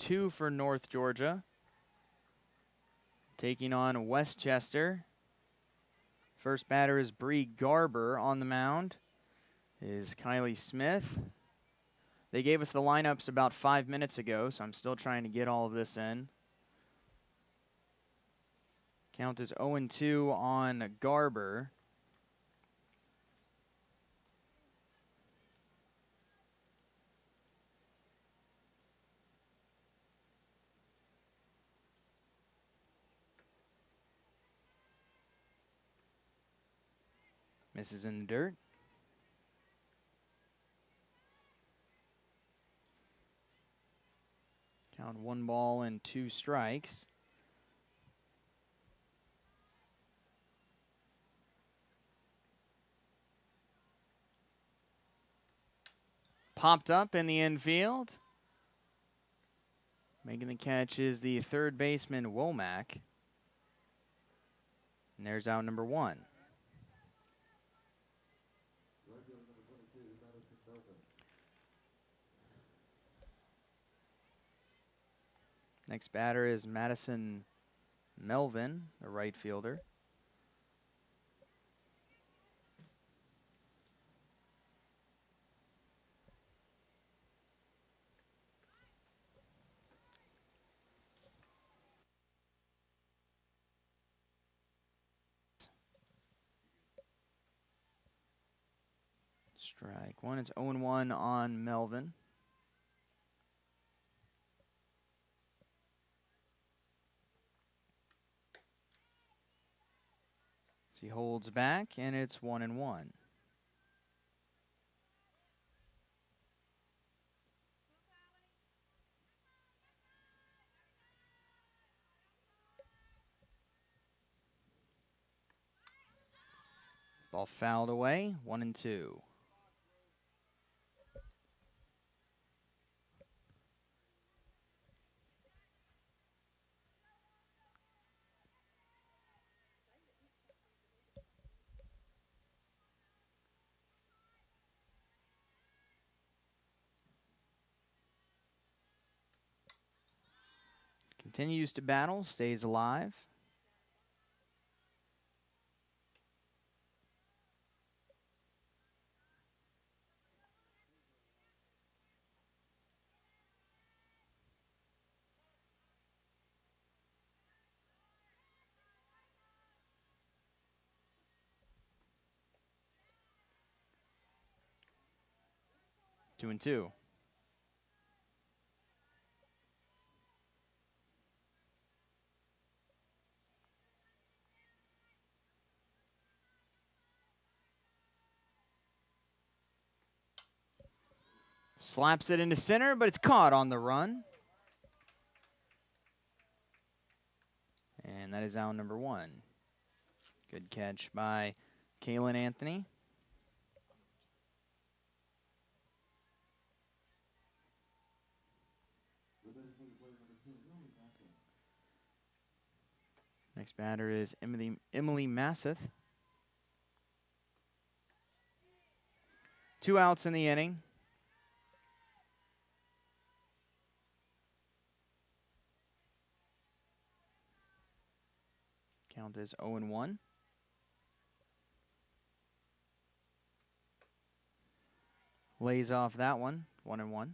2 for North Georgia. Taking on Westchester. First batter is Bree Garber. On the mound is Kylie Smith. They gave us the lineups about 5 minutes ago, so I'm still trying to get all of this in. Count is 0-2 on Garber. Misses in the dirt. Count 1 ball and 2 strikes. Popped up in the infield. Making the catch is the third baseman, Womack. And there's out number 1. Next batter is Madison Melvin, the right fielder. Strike 1. It's 0-1 on Melvin. He holds back, and it's 1-1. Ball fouled away, 1-2. Continues to battle, stays alive. Two and two. Slaps it into center, but it's caught on the run. And that is out number 1. Good catch by Kaylin Anthony. Next batter is Emily Masseth. 2 outs in the inning. Count is 0-1. Lays off that one, 1-1.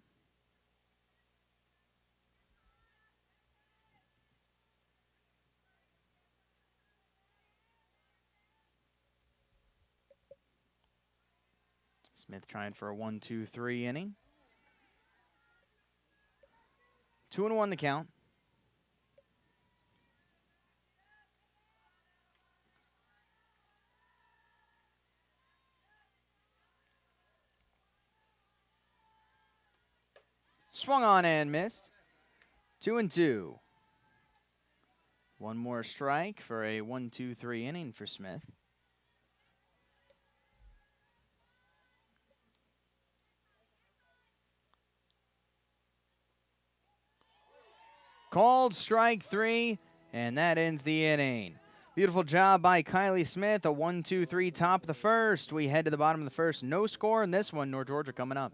Smith trying for a 1-2-3 inning. 2-1 the count. Swung on and missed. 2-2. One more strike for a 1-2-3 inning for Smith. Called strike 3, and that ends the inning. Beautiful job by Kylie Smith. A 1-2-3 top of the first. We head to the bottom of the first. No score in this one. North Georgia coming up.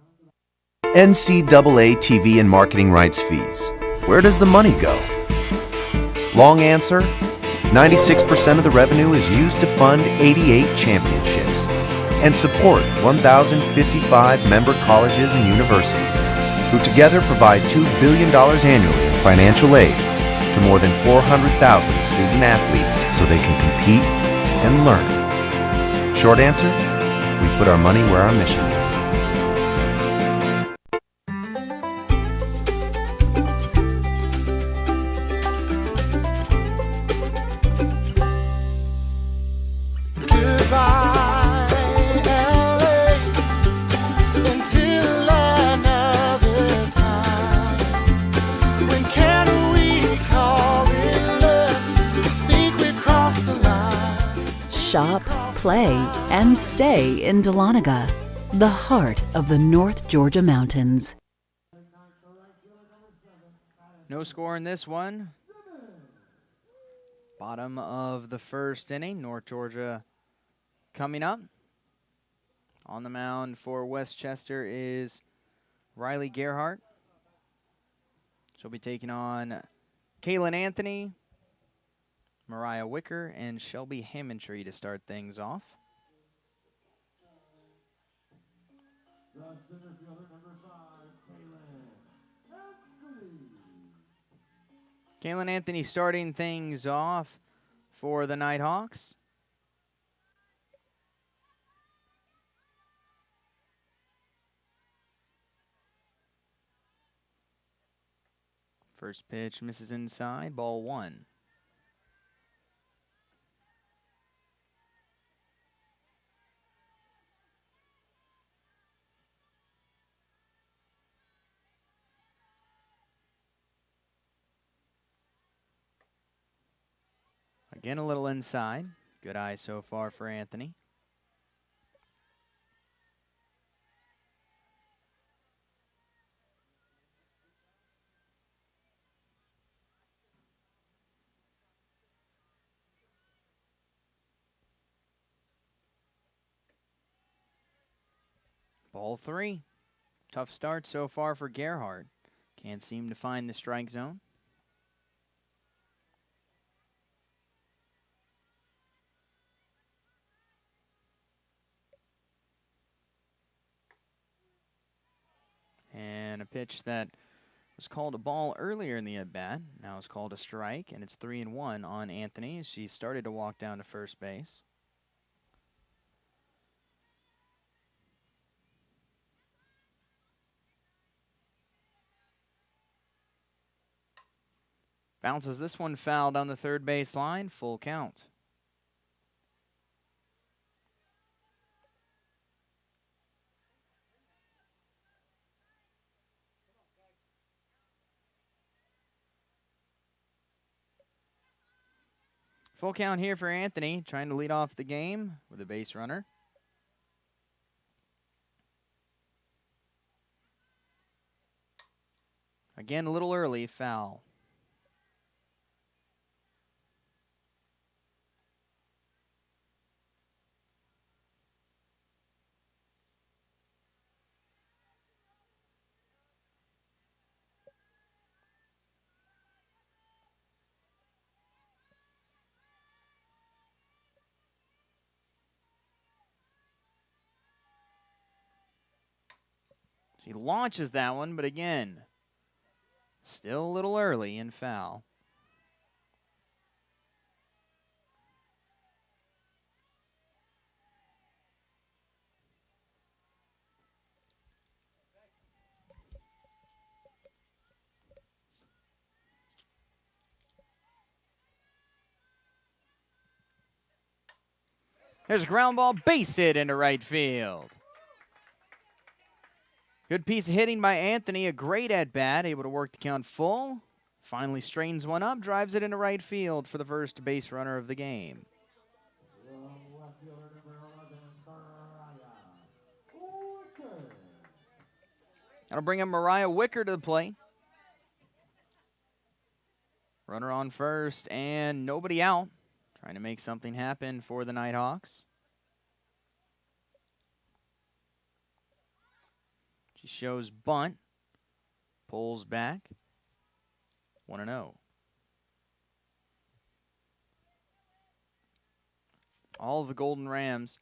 NCAA TV and marketing rights fees. where does the money go? Long answer, 96% of the revenue is used to fund 88 championships and support 1,055 member colleges and universities, who together provide $2 billion annually in financial aid to more than 400,000 student athletes so they can compete and learn. Short answer, we put our money where our mission is. Shop, play, and stay in Dahlonega, the heart of the North Georgia mountains. No score in this one. Bottom of the first inning, North Georgia coming up. On the mound for Westchester is Riley Gerhardt. She'll be taking on Kaylin Anthony, Mariah Wicker, and Shelby Hammondtree to start things off. Kaylin Anthony starting things off for the Nighthawks. First pitch misses inside, ball one. Again, a little inside. Good eye so far for Anthony. Ball three. Tough start so far for Gerhardt. Can't seem to find the strike zone. And a pitch that was called a ball earlier in the at-bat. Now it's called a strike, and it's 3-1 on Anthony as she started to walk down to first base. Bounces this one foul down the third base line, full count. Full count here for Anthony, trying to lead off the game with a base runner. Again, a little early, foul. She launches that one, but again, still a little early and foul. There's a ground ball, base hit into right field. Good piece of hitting by Anthony, a great at-bat, able to work the count full. Finally straightens one up, drives it into right field for the first base runner of the game. That'll bring up Mariah Wicker to the plate. Runner on first and nobody out. Trying to make something happen for the Nighthawks. She shows bunt, pulls back. 1-0. All of the Golden Rams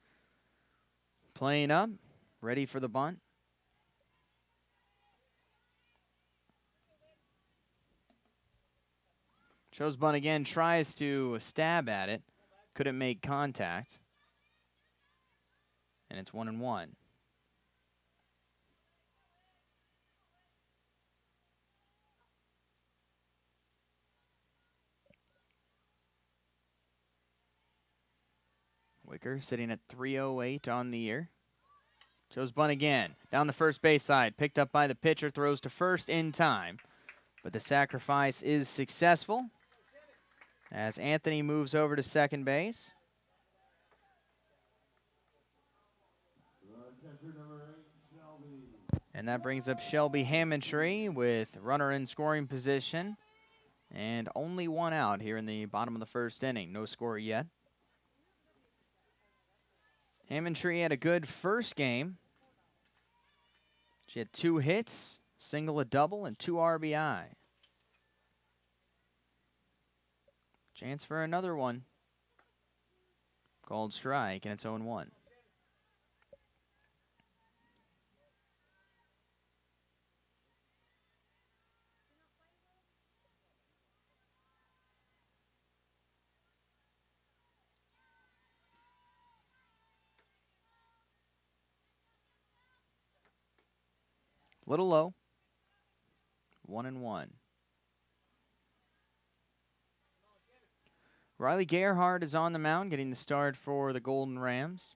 playing up, ready for the bunt. Shows bunt again, tries to stab at it. Couldn't make contact. And it's 1-1. Wicker sitting at 308 on the year. Shows bunt again. Down the first base side. Picked up by the pitcher. Throws to first in time. But the sacrifice is successful as Anthony moves over to second base. And that brings up Shelby Hammondtree with runner in scoring position. And only one out here in the bottom of the first inning. No score yet. Hammondtree had a good first game. She had 2 hits, single, a double, and 2 RBI. Chance for another one. Called strike, and it's 0-1. Little low. 1-1. Riley Gerhardt is on the mound, getting the start for the Golden Rams.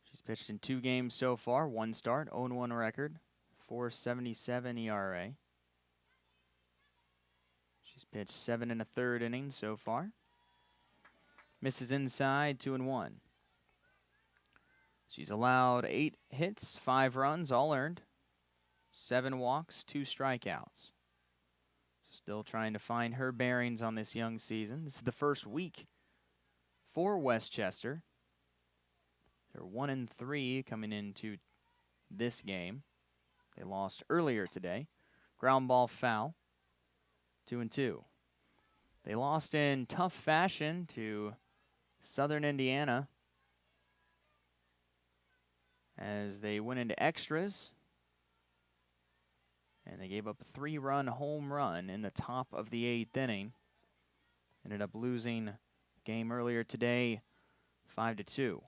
She's pitched in 2 games so far, 1 start, 0-1 record, 4.77 ERA. She's pitched 7 1/3 innings so far. Misses inside, 2-1. She's allowed 8 hits, 5 runs, all earned. 7 walks, 2 strikeouts. Still trying to find her bearings on this young season. This is the first week for Westchester. They're 1-3 coming into this game. They lost earlier today. Ground ball foul. 2-2. They lost in tough fashion to Southern Indiana as they went into extras. And they gave up a 3-run home run in the top of the 8th inning. Ended up losing the game earlier today, 5-2.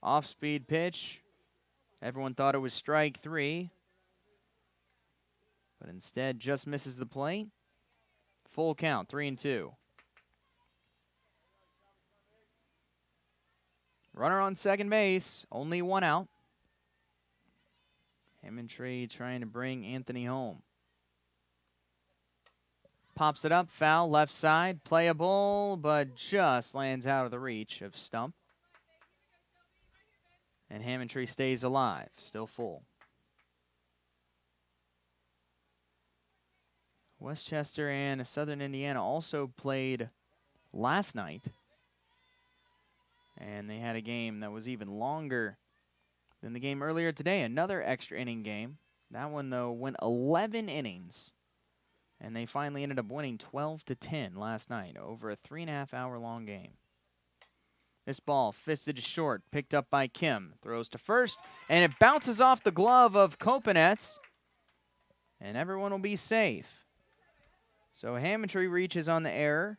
Off-speed pitch. Everyone thought it was strike 3. But instead just misses the plate. Full count, 3-2. Runner on second base, only 1 out. Hammondtree trying to bring Anthony home. Pops it up, foul, left side, playable, but just lands out of the reach of Stump. And Hammondtree stays alive, still full. Westchester and Southern Indiana also played last night. And they had a game that was even longer than the game earlier today, another extra inning game. That one, though, went 11 innings. And they finally ended up winning 12-10 last night over a 3.5-hour long game. This ball fisted to short, picked up by Kim. Throws to first, and it bounces off the glove of Kopanets. And everyone will be safe. So Hammondtree reaches on the error.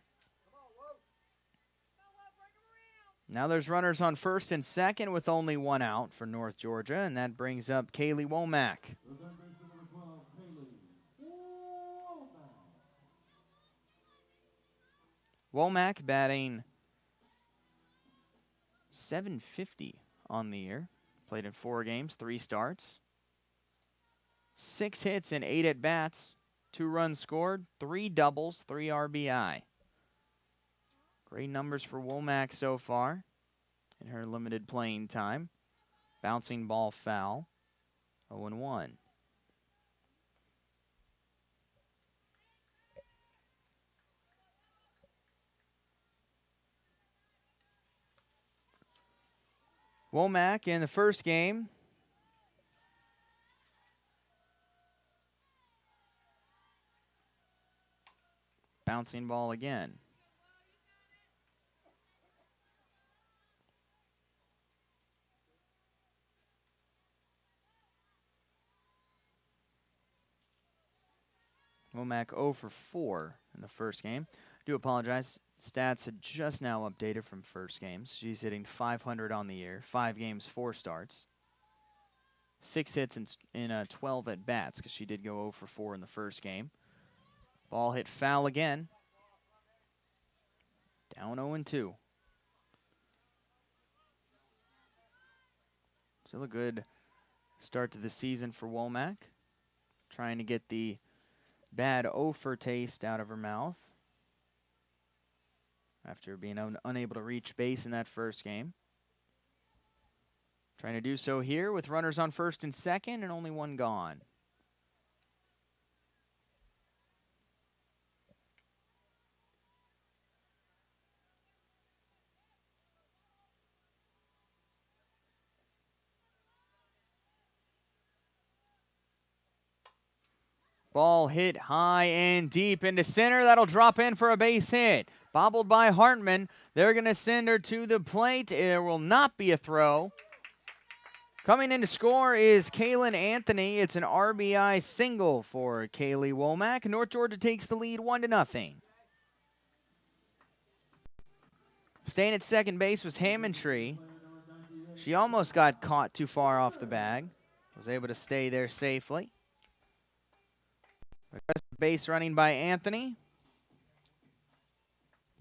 Now there's runners on first and second with only 1 out for North Georgia, and that brings up Kaylee Womack. Womack batting .750 on the year. Played in 4 games, 3 starts. 6 hits and 8 at-bats. 2 runs scored, 3 doubles, 3 RBI. Great numbers for Womack so far in her limited playing time. Bouncing ball foul, 0-1. Womack in the first game Bouncing ball again. Womack 0 for 4 in the first game. Do apologize. Stats had just now updated from first games. She's hitting .500 on the year. 5 games, 4 starts. 6 hits in 12 at bats because she did go 0 for 4 in the first game. Ball hit foul again. Down 0-2. Still a good start to the season for Womack. Trying to get the bad 0 for taste out of her mouth after being unable to reach base in that first game. Trying to do so here with runners on first and second and only one gone. Ball hit high and deep into center. That'll drop in for a base hit. Bobbled by Hartman. They're going to send her to the plate. There will not be a throw. Coming in to score is Kaylin Anthony. It's an RBI single for Kaylee Womack. North Georgia takes the lead 1-0. Staying at second base was Hammondtree. She almost got caught too far off the bag. Was able to stay there safely. Base running by Anthony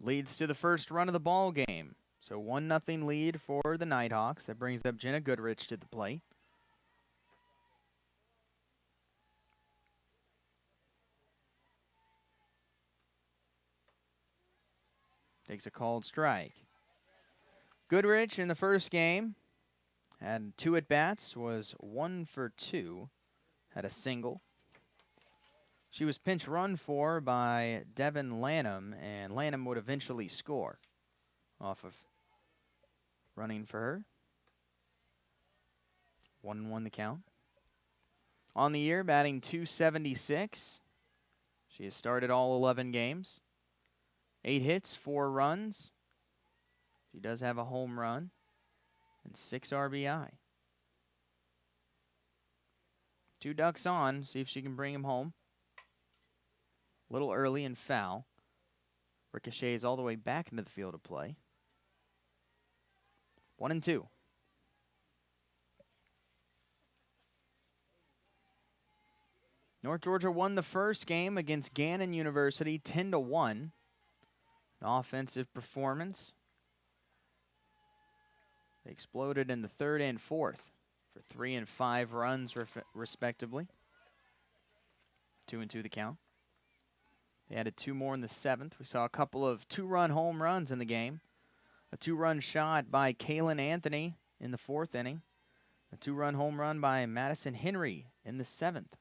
leads to the first run of the ball game. So 1-0 lead for the Nighthawks. That brings up Jenna Goodrich to the plate. Takes a called strike. Goodrich in the first game had 2 at-bats, was 1 for 2, had a single. She was pinch run for by Devin Lanham, and Lanham would eventually score off of running for her. 1-1 the count. On the year, batting .276. She has started all 11 games. 8 hits, 4 runs. She does have a home run and 6 RBI. 2 ducks on, see if she can bring him home. A little early and foul. Ricochets all the way back into the field of play. 1-2. North Georgia won the first game against Gannon University 10-1. An offensive performance. They exploded in the third and fourth for 3 and 5 runs respectively. 2-2 the count. They added 2 more in the 7th. We saw a couple of 2-run home runs in the game. A 2-run shot by Kaylin Anthony in the 4th inning. A 2-run home run by Madison Henry in the 7th.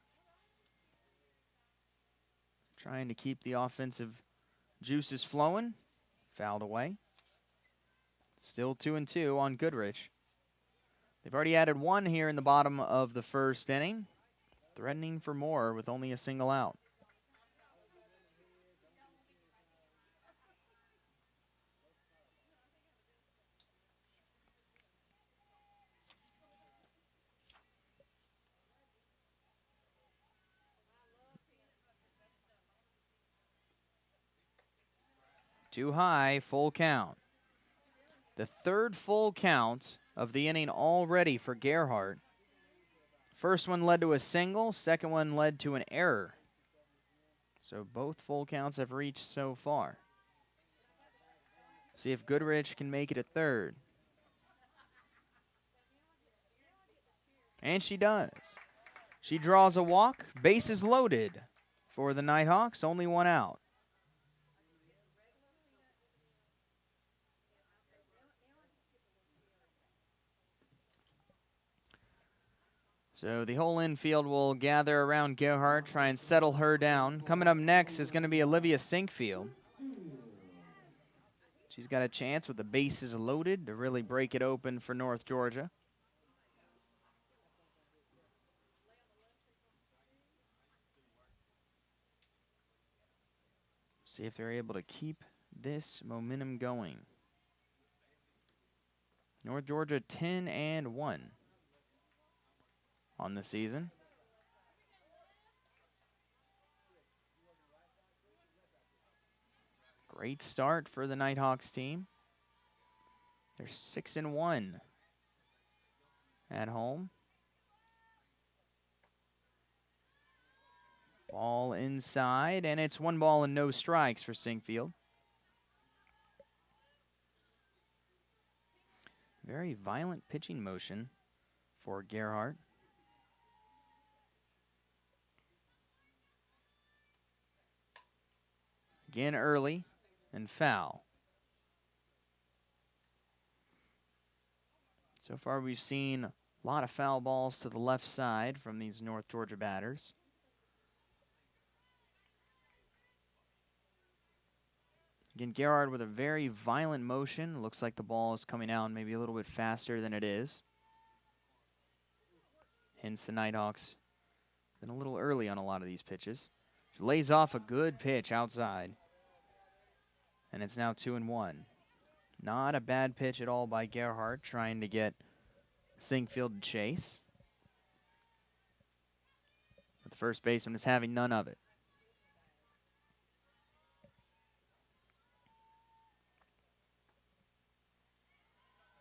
Trying to keep the offensive juices flowing. Fouled away. Still 2-2 on Goodrich. They've already added 1 here in the bottom of the first inning. Threatening for more with only a single out. Too high, full count. The 3rd full count of the inning already for Gerhardt. First one led to a single, second one led to an error. So both full counts have reached so far. See if Goodrich can make it a 3rd. And she does. She draws a walk, bases loaded for the Nighthawks, only 1 out. So the whole infield will gather around Gerhardt, try and settle her down. Coming up next is going to be Olivia Sinkfield. She's got a chance with the bases loaded to really break it open for North Georgia. See if they're able to keep this momentum going. North Georgia 10-1 on the season. Great start for the Nighthawks team. They're 6-1 at home. Ball inside, and it's 1 ball and no strikes for Sinkfield. Very violent pitching motion for Gerhardt. Again early and foul. So far we've seen a lot of foul balls to the left side from these North Georgia batters. Again, Gerhardt with a very violent motion. Looks like the ball is coming out maybe a little bit faster than it is. Hence the Nighthawks been a little early on a lot of these pitches. She lays off a good pitch outside. And it's now 2-1. Not a bad pitch at all by Gerhardt, trying to get Sinkfield to chase. But the first baseman is having none of it.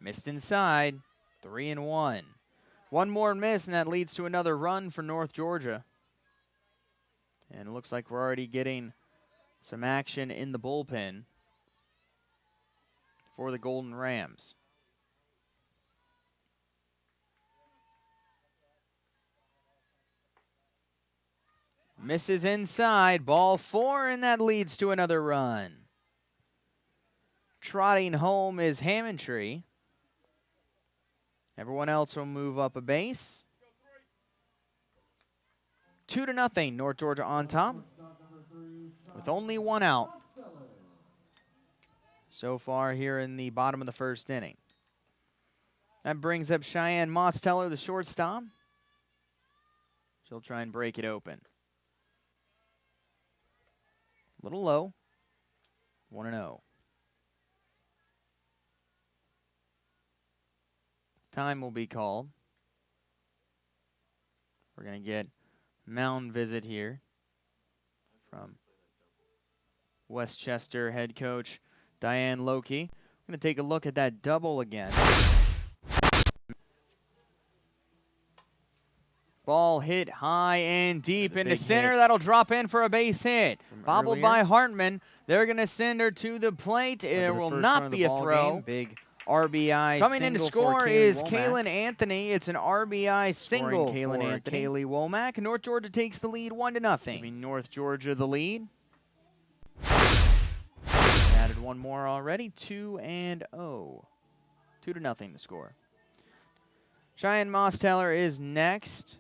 Missed inside, 3-1. One more miss, and that leads to another run for North Georgia. And it looks like we're already getting some action in the bullpen for the Golden Rams. Misses inside, ball 4, and that leads to another run. Trotting home is Hammondtree. Everyone else will move up a base. 2-0, North Georgia on top, with only 1 out so far here in the bottom of the first inning. That brings up Cheyenne Mosteller, the shortstop. She'll try and break it open. A little low, 1-0. Time will be called. We're going to get mound visit here from Westchester head coach Diane Loki. We're going to take a look at that double again. Ball hit high and deep into center. That'll drop in for a base hit. Bobbled by Hartman. They're going to send her to the plate. It will not be a throw. Big RBI coming in to score is Kaylin Anthony. It's an RBI single for Kaylee Womack. North Georgia takes the lead 1-0. Giving North Georgia the lead. Added one more already. 2-0. 2-0 the score. Cheyenne Mosteller is next.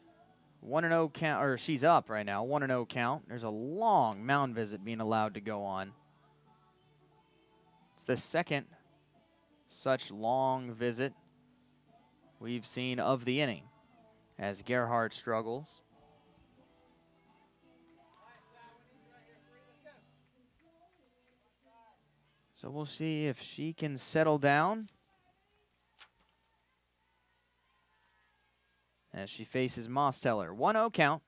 1-0 count, or she's up right now. 1-0 count. There's a long mound visit being allowed to go on. It's the second such long visit we've seen of the inning as Gerhardt struggles. So we'll see if she can settle down as she faces Mosteller. 1-0 count.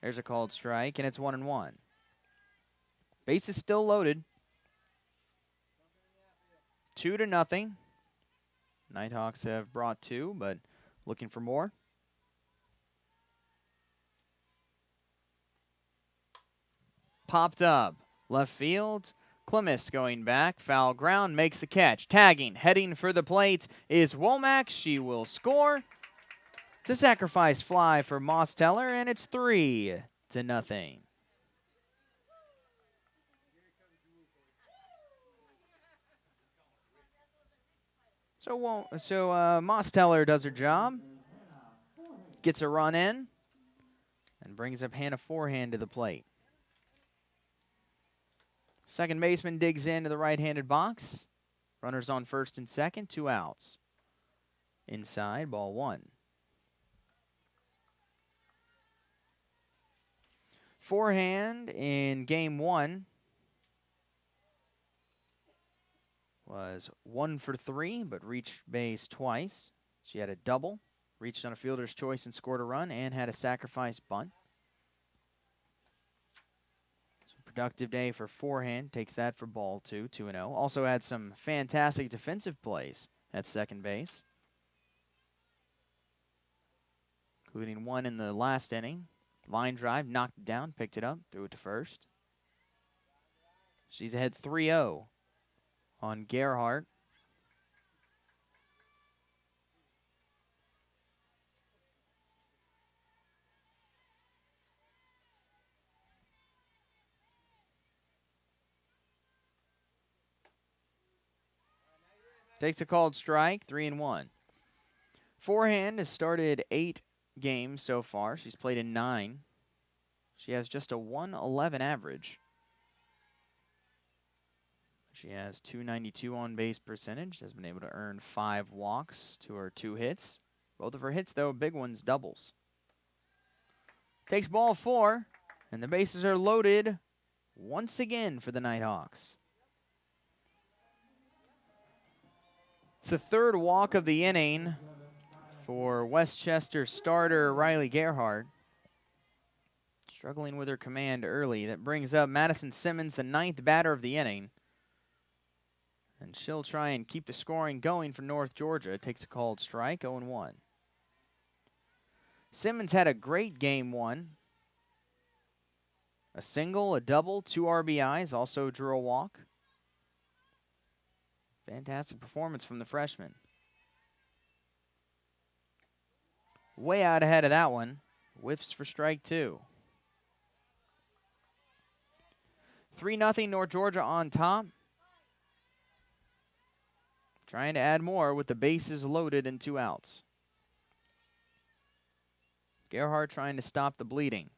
There's a called strike, and it's 1-1. Base is still loaded. 2-0. Nighthawks have brought 2, but looking for more. Popped up. Left field. Clemis going back. Foul ground. Makes the catch. Tagging. Heading for the plate is Womack. She will score. It's a sacrifice fly for Mosteller, and it's 3-0. So Mosteller does her job, gets a run in, and brings up Hannah Forehand to the plate. Second baseman digs into the right-handed box. Runners on first and second, 2 outs. Inside, ball 1. Forehand in game 1 was 1 for 3, but reached base twice. She had a double, reached on a fielder's choice and scored a run, and had a sacrifice bunt. So productive day for forehand. Takes that for ball 2, 2-0. Also had some fantastic defensive plays at second base, including one in the last inning. Line drive, knocked it down, picked it up, threw it to first. She's ahead 3-0 on Gerhardt. Takes a called strike, 3-1. Forehand has started 8 games so far. She's played in 9. She has just a 111 average. She has 292 on base percentage. Has been able to earn 5 walks to her 2 hits. Both of her hits, though, big ones, doubles. Takes ball 4, and the bases are loaded once again for the Nighthawks. It's the 3rd walk of the inning for Westchester starter Riley Gerhardt. Struggling with her command early. That brings up Madison Simmons, the 9th batter of the inning. And she'll try and keep the scoring going for North Georgia. Takes a called strike, 0-1. Simmons had a great game 1. A single, a double, 2 RBIs, also drew a walk. Fantastic performance from the freshman. Way out ahead of that one. Whiffs for strike 2. 3-0 North Georgia on top. Trying to add more with the bases loaded and 2 outs. Gerhardt trying to stop the bleeding.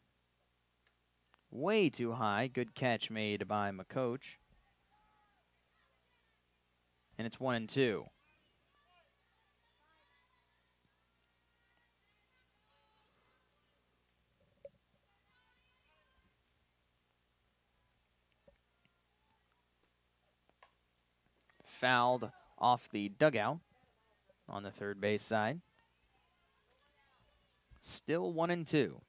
Way too high. Good catch made by McCoach. And it's 1-2. Fouled off the dugout on the third base side. Still 1-2.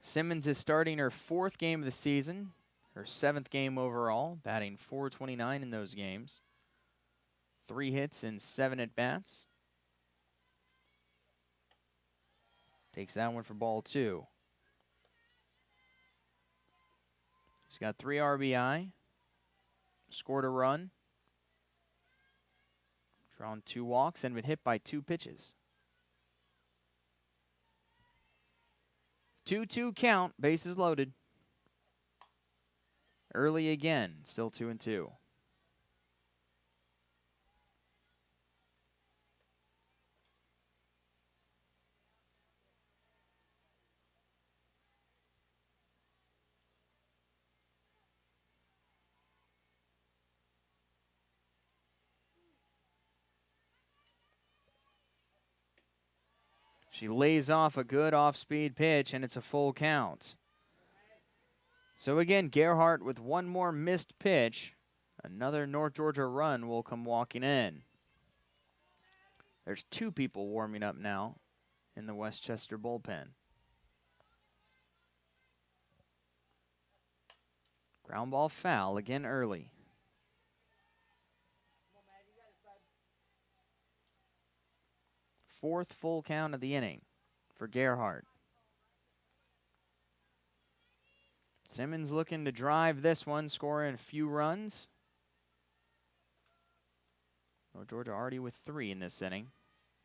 Simmons is starting her 4th game of the season, her 7th game overall, batting .429 in those games. 3 hits and 7 at-bats. Takes that one for ball 2. She's got 3 RBI, scored a run, drawn 2 walks, and been hit by 2 pitches. 2-2 count, bases loaded. Early again, still 2-2. She lays off a good off-speed pitch, and it's a full count. So again, Gerhardt with one more missed pitch. Another North Georgia run will come walking in. There's 2 people warming up now in the Westchester bullpen. Ground ball foul again early. Fourth full count of the inning for Gerhardt. Simmons looking to drive this one, scoring a few runs. North Georgia already with 3 in this inning.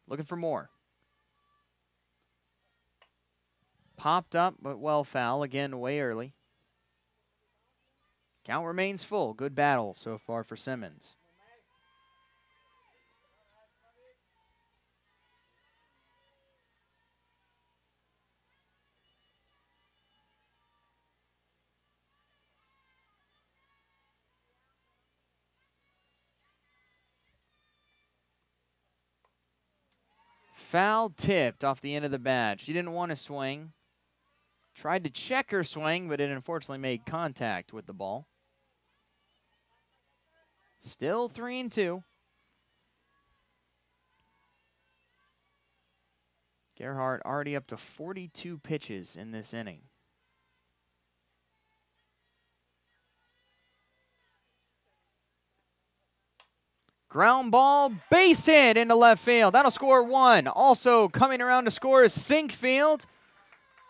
Looking for more. Popped up, but well foul. Again, way early. Count remains full. Good battle so far for Simmons. Foul tipped off the end of the bat. She didn't want to swing. Tried to check her swing, but it unfortunately made contact with the ball. Still 3-2. Gerhardt already up to 42 pitches in this inning. Ground ball, base hit into left field. That'll score one. Also coming around to score is Sinkfield.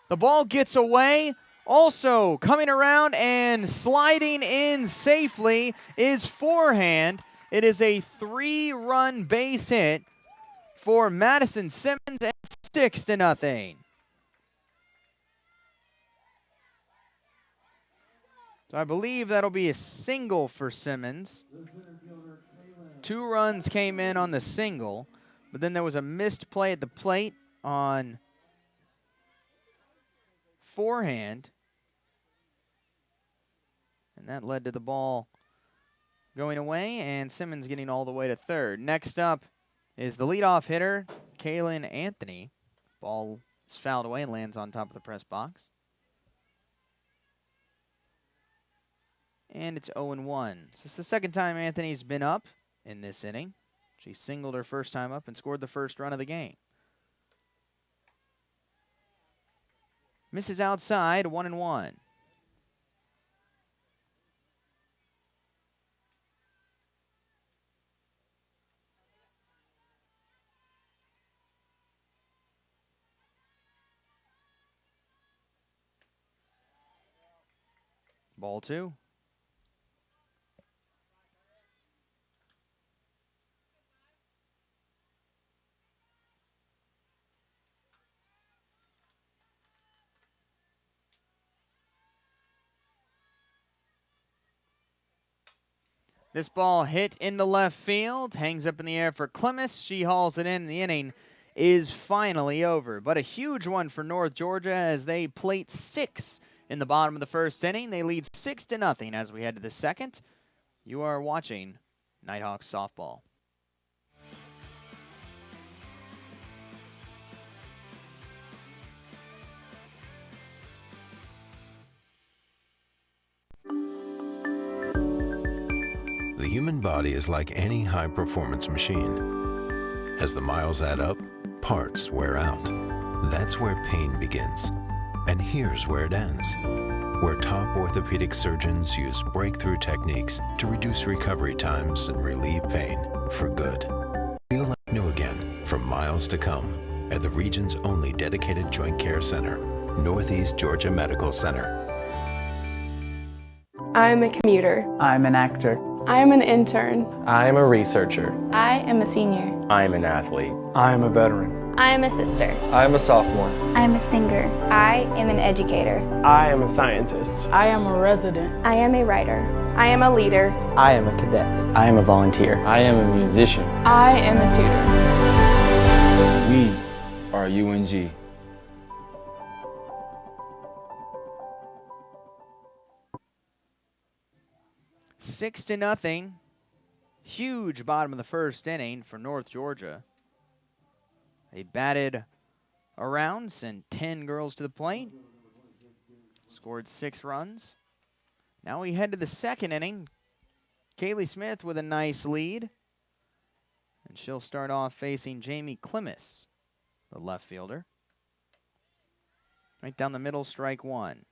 The ball gets away. Also coming around and sliding in safely is Forehand. It is a 3-run base hit for Madison Simmons, and 6-0. So I believe that'll be a single for Simmons. 2 runs came in on the single, but then there was a missed play at the plate on Forehand, and that led to the ball going away and Simmons getting all the way to third. Next up is the leadoff hitter, Kalen Anthony. Ball is fouled away and lands on top of the press box. And it's 0-1. So it's the second time Anthony's been up in this inning. She singled her first time up and scored the first run of the game. Misses outside, 1-1. Ball 2. This ball hit into left field, hangs up in the air for Clemmis. She hauls it in, and the inning is finally over. But a huge one for North Georgia as they plate 6 in the bottom of the first inning. They lead 6-0 as we head to the second. You are watching Nighthawks softball. The human body is like any high-performance machine. As the miles add up, parts wear out. That's where pain begins. And here's where it ends. Where top orthopedic surgeons use breakthrough techniques to reduce recovery times and relieve pain for good. Feel like new again for miles to come at the region's only dedicated joint care center, Northeast Georgia Medical Center. I'm a commuter. I'm an actor. I am an intern. I am a researcher. I am a senior. I am an athlete. I am a veteran. I am a sister. I am a sophomore. I am a singer. I am an educator. I am a scientist. I am a resident. I am a writer. I am a leader. I am a cadet. I am a volunteer. I am a musician. I am a tutor. We are UNG. Six to nothing. Huge bottom of the first inning for North Georgia. They batted around, sent 10 girls to the plate. Scored 6 runs. Now we head to the second inning. Kaylee Smith with a nice lead. And she'll start off facing Jamie Clemmis, the left fielder. Right down the middle, strike 1.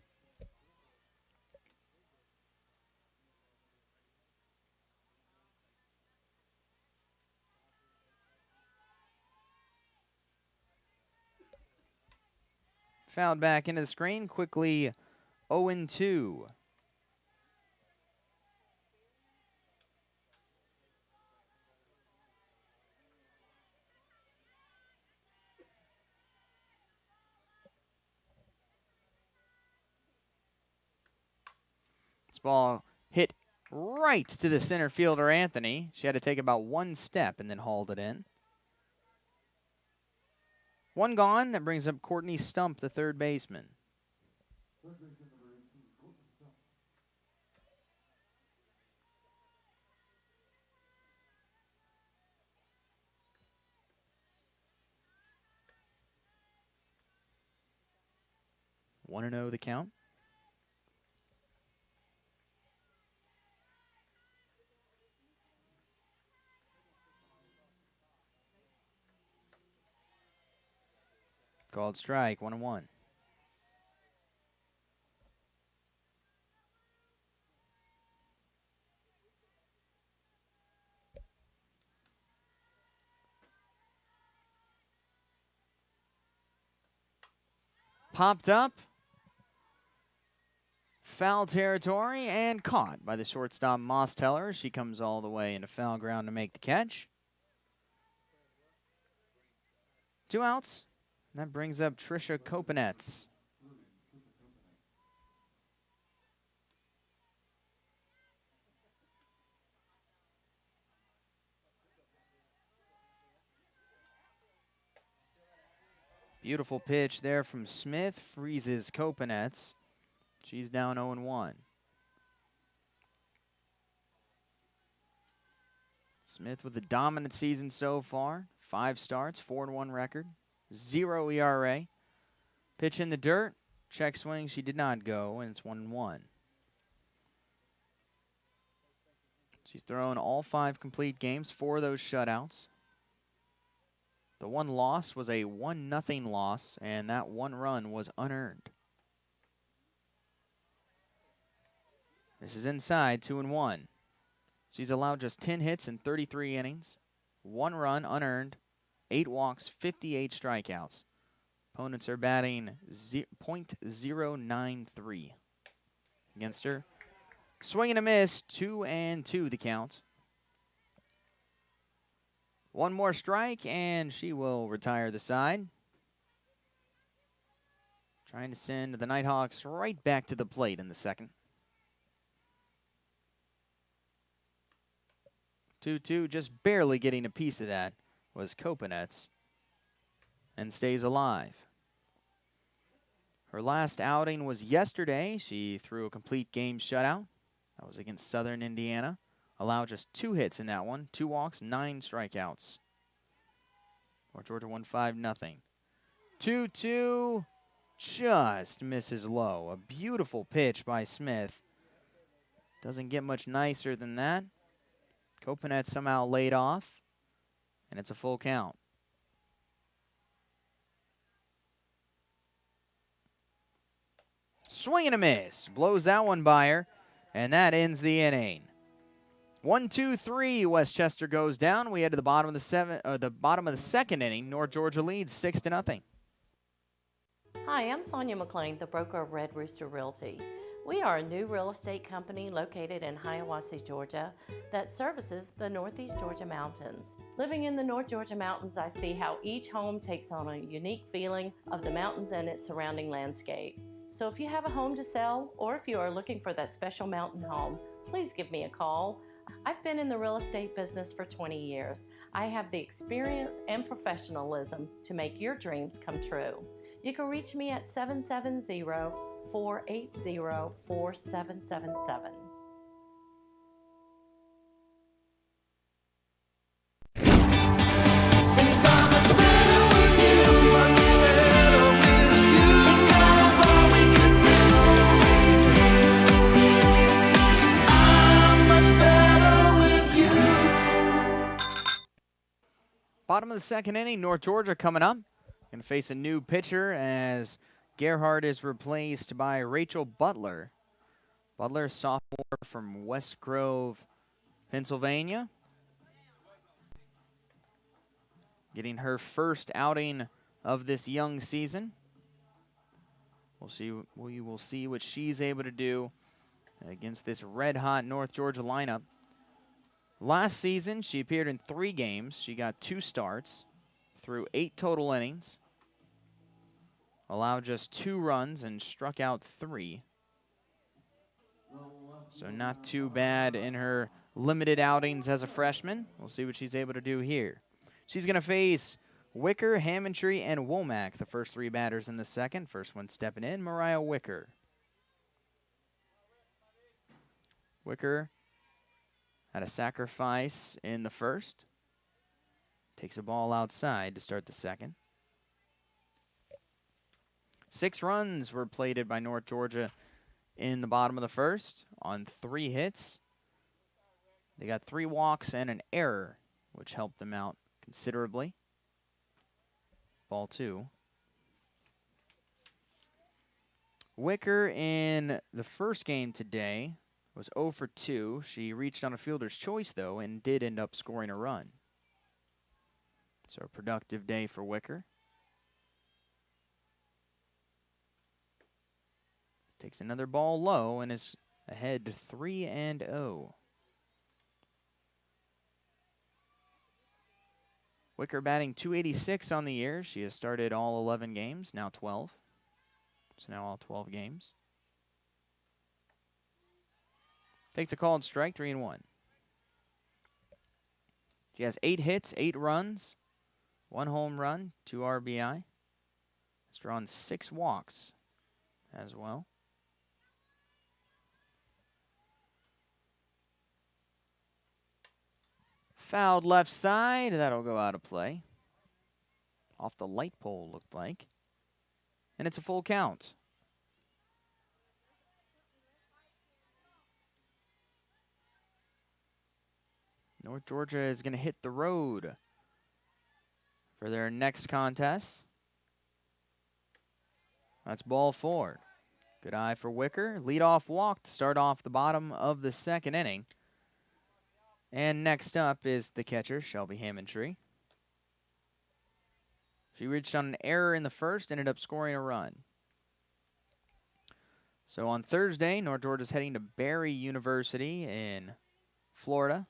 Fouled back into the screen, quickly 0-2. This ball hit right to the center fielder, Anthony. She had to take about 1 step and then hauled it in. 1 gone. That brings up Courtney Stump, the third baseman. 1-0 the count. Called strike, 1-1. Popped up. Foul territory and caught by the shortstop Mosteller. She comes all the way into foul ground to make the catch. 2 outs. And that brings up Trisha Kopanets. Beautiful pitch there from Smith. Freezes Kopanets. She's down 0-1. Smith with a dominant season so far. 5 starts, 4-1 record, 0 ERA. Pitch in the dirt. Check swing. She did not go, and it's 1-1. She's thrown all 5 complete games, 4 of those shutouts. The one loss was a 1-0 loss, and that 1 run was unearned. This is inside, 2-1. She's allowed just 10 hits in 33 innings, 1 run unearned, 8 walks, 58 strikeouts. Opponents are batting .093 against her. Swing and a miss, 2-2 the count. 1 more strike, and she will retire the side. Trying to send the Nighthawks right back to the plate in the second. 2-2, just barely getting a piece of that was Kopanets, and stays alive. Her last outing was yesterday. She threw a complete game shutout. That was against Southern Indiana. Allowed just 2 hits in that one, 2 walks, 9 strikeouts. North Georgia won 5-0. 2-2, just misses low. A beautiful pitch by Smith. Doesn't get much nicer than that. Kopanets somehow laid off, and it's a full count. Swing and a miss. Blows that one by her, and that ends the inning. 1-2-3. Westchester goes down. We head to the bottom of the second inning. North Georgia leads 6-0. Hi, I'm Sonia McLean, the broker of Red Rooster Realty. We are a new real estate company located in Hiawassee, Georgia, that services the Northeast Georgia mountains. Living in the North Georgia mountains, I see how each home takes on a unique feeling of the mountains and its surrounding landscape. So if you have a home to sell, or if you are looking for that special mountain home, please give me a call. I've been in the real estate business for 20 years. I have the experience and professionalism to make your dreams come true. You can reach me at 770-480-4777. Bottom of the second inning, North Georgia coming up. Going to face a new pitcher as Gerhardt is replaced by Rachel Butler. Butler, sophomore from West Grove, Pennsylvania. Getting her first outing of this young season. We will see what she's able to do against this red-hot North Georgia lineup. Last season, she appeared in 3 games. She got 2 starts, threw 8 total innings, allowed just 2 runs, and struck out 3. So not too bad in her limited outings as a freshman. We'll see what she's able to do here. She's going to face Wicker, Hammondtree, and Womack, the first 3 batters in the second. First one stepping in, Mariah Wicker. Wicker had a sacrifice in the first. Takes a ball outside to start the second. 6 runs were plated by North Georgia in the bottom of the first on 3 hits. They got 3 walks and an error, which helped them out considerably. Ball 2. Wicker in the first game today was 0 for 2. She reached on a fielder's choice, though, and did end up scoring a run. So a productive day for Wicker. Takes another ball low and is ahead 3-0. Wicker batting .286 on the year. She has started all 11 games, now 12. So now all 12 games. Takes a called strike, 3-1. She has 8 hits, 8 runs, 1 home run, 2 RBI. Has drawn 6 walks as well. Fouled left side. That'll go out of play. Off the light pole, looked like. And it's a full count. North Georgia is going to hit the road for their next contest. That's ball 4. Good eye for Wicker. Leadoff walk to start off the bottom of the second inning. And next up is the catcher, Shelby Hammondtree. She reached on an error in the first, ended up scoring a run. So on Thursday, North Georgia's heading to Barry University in Florida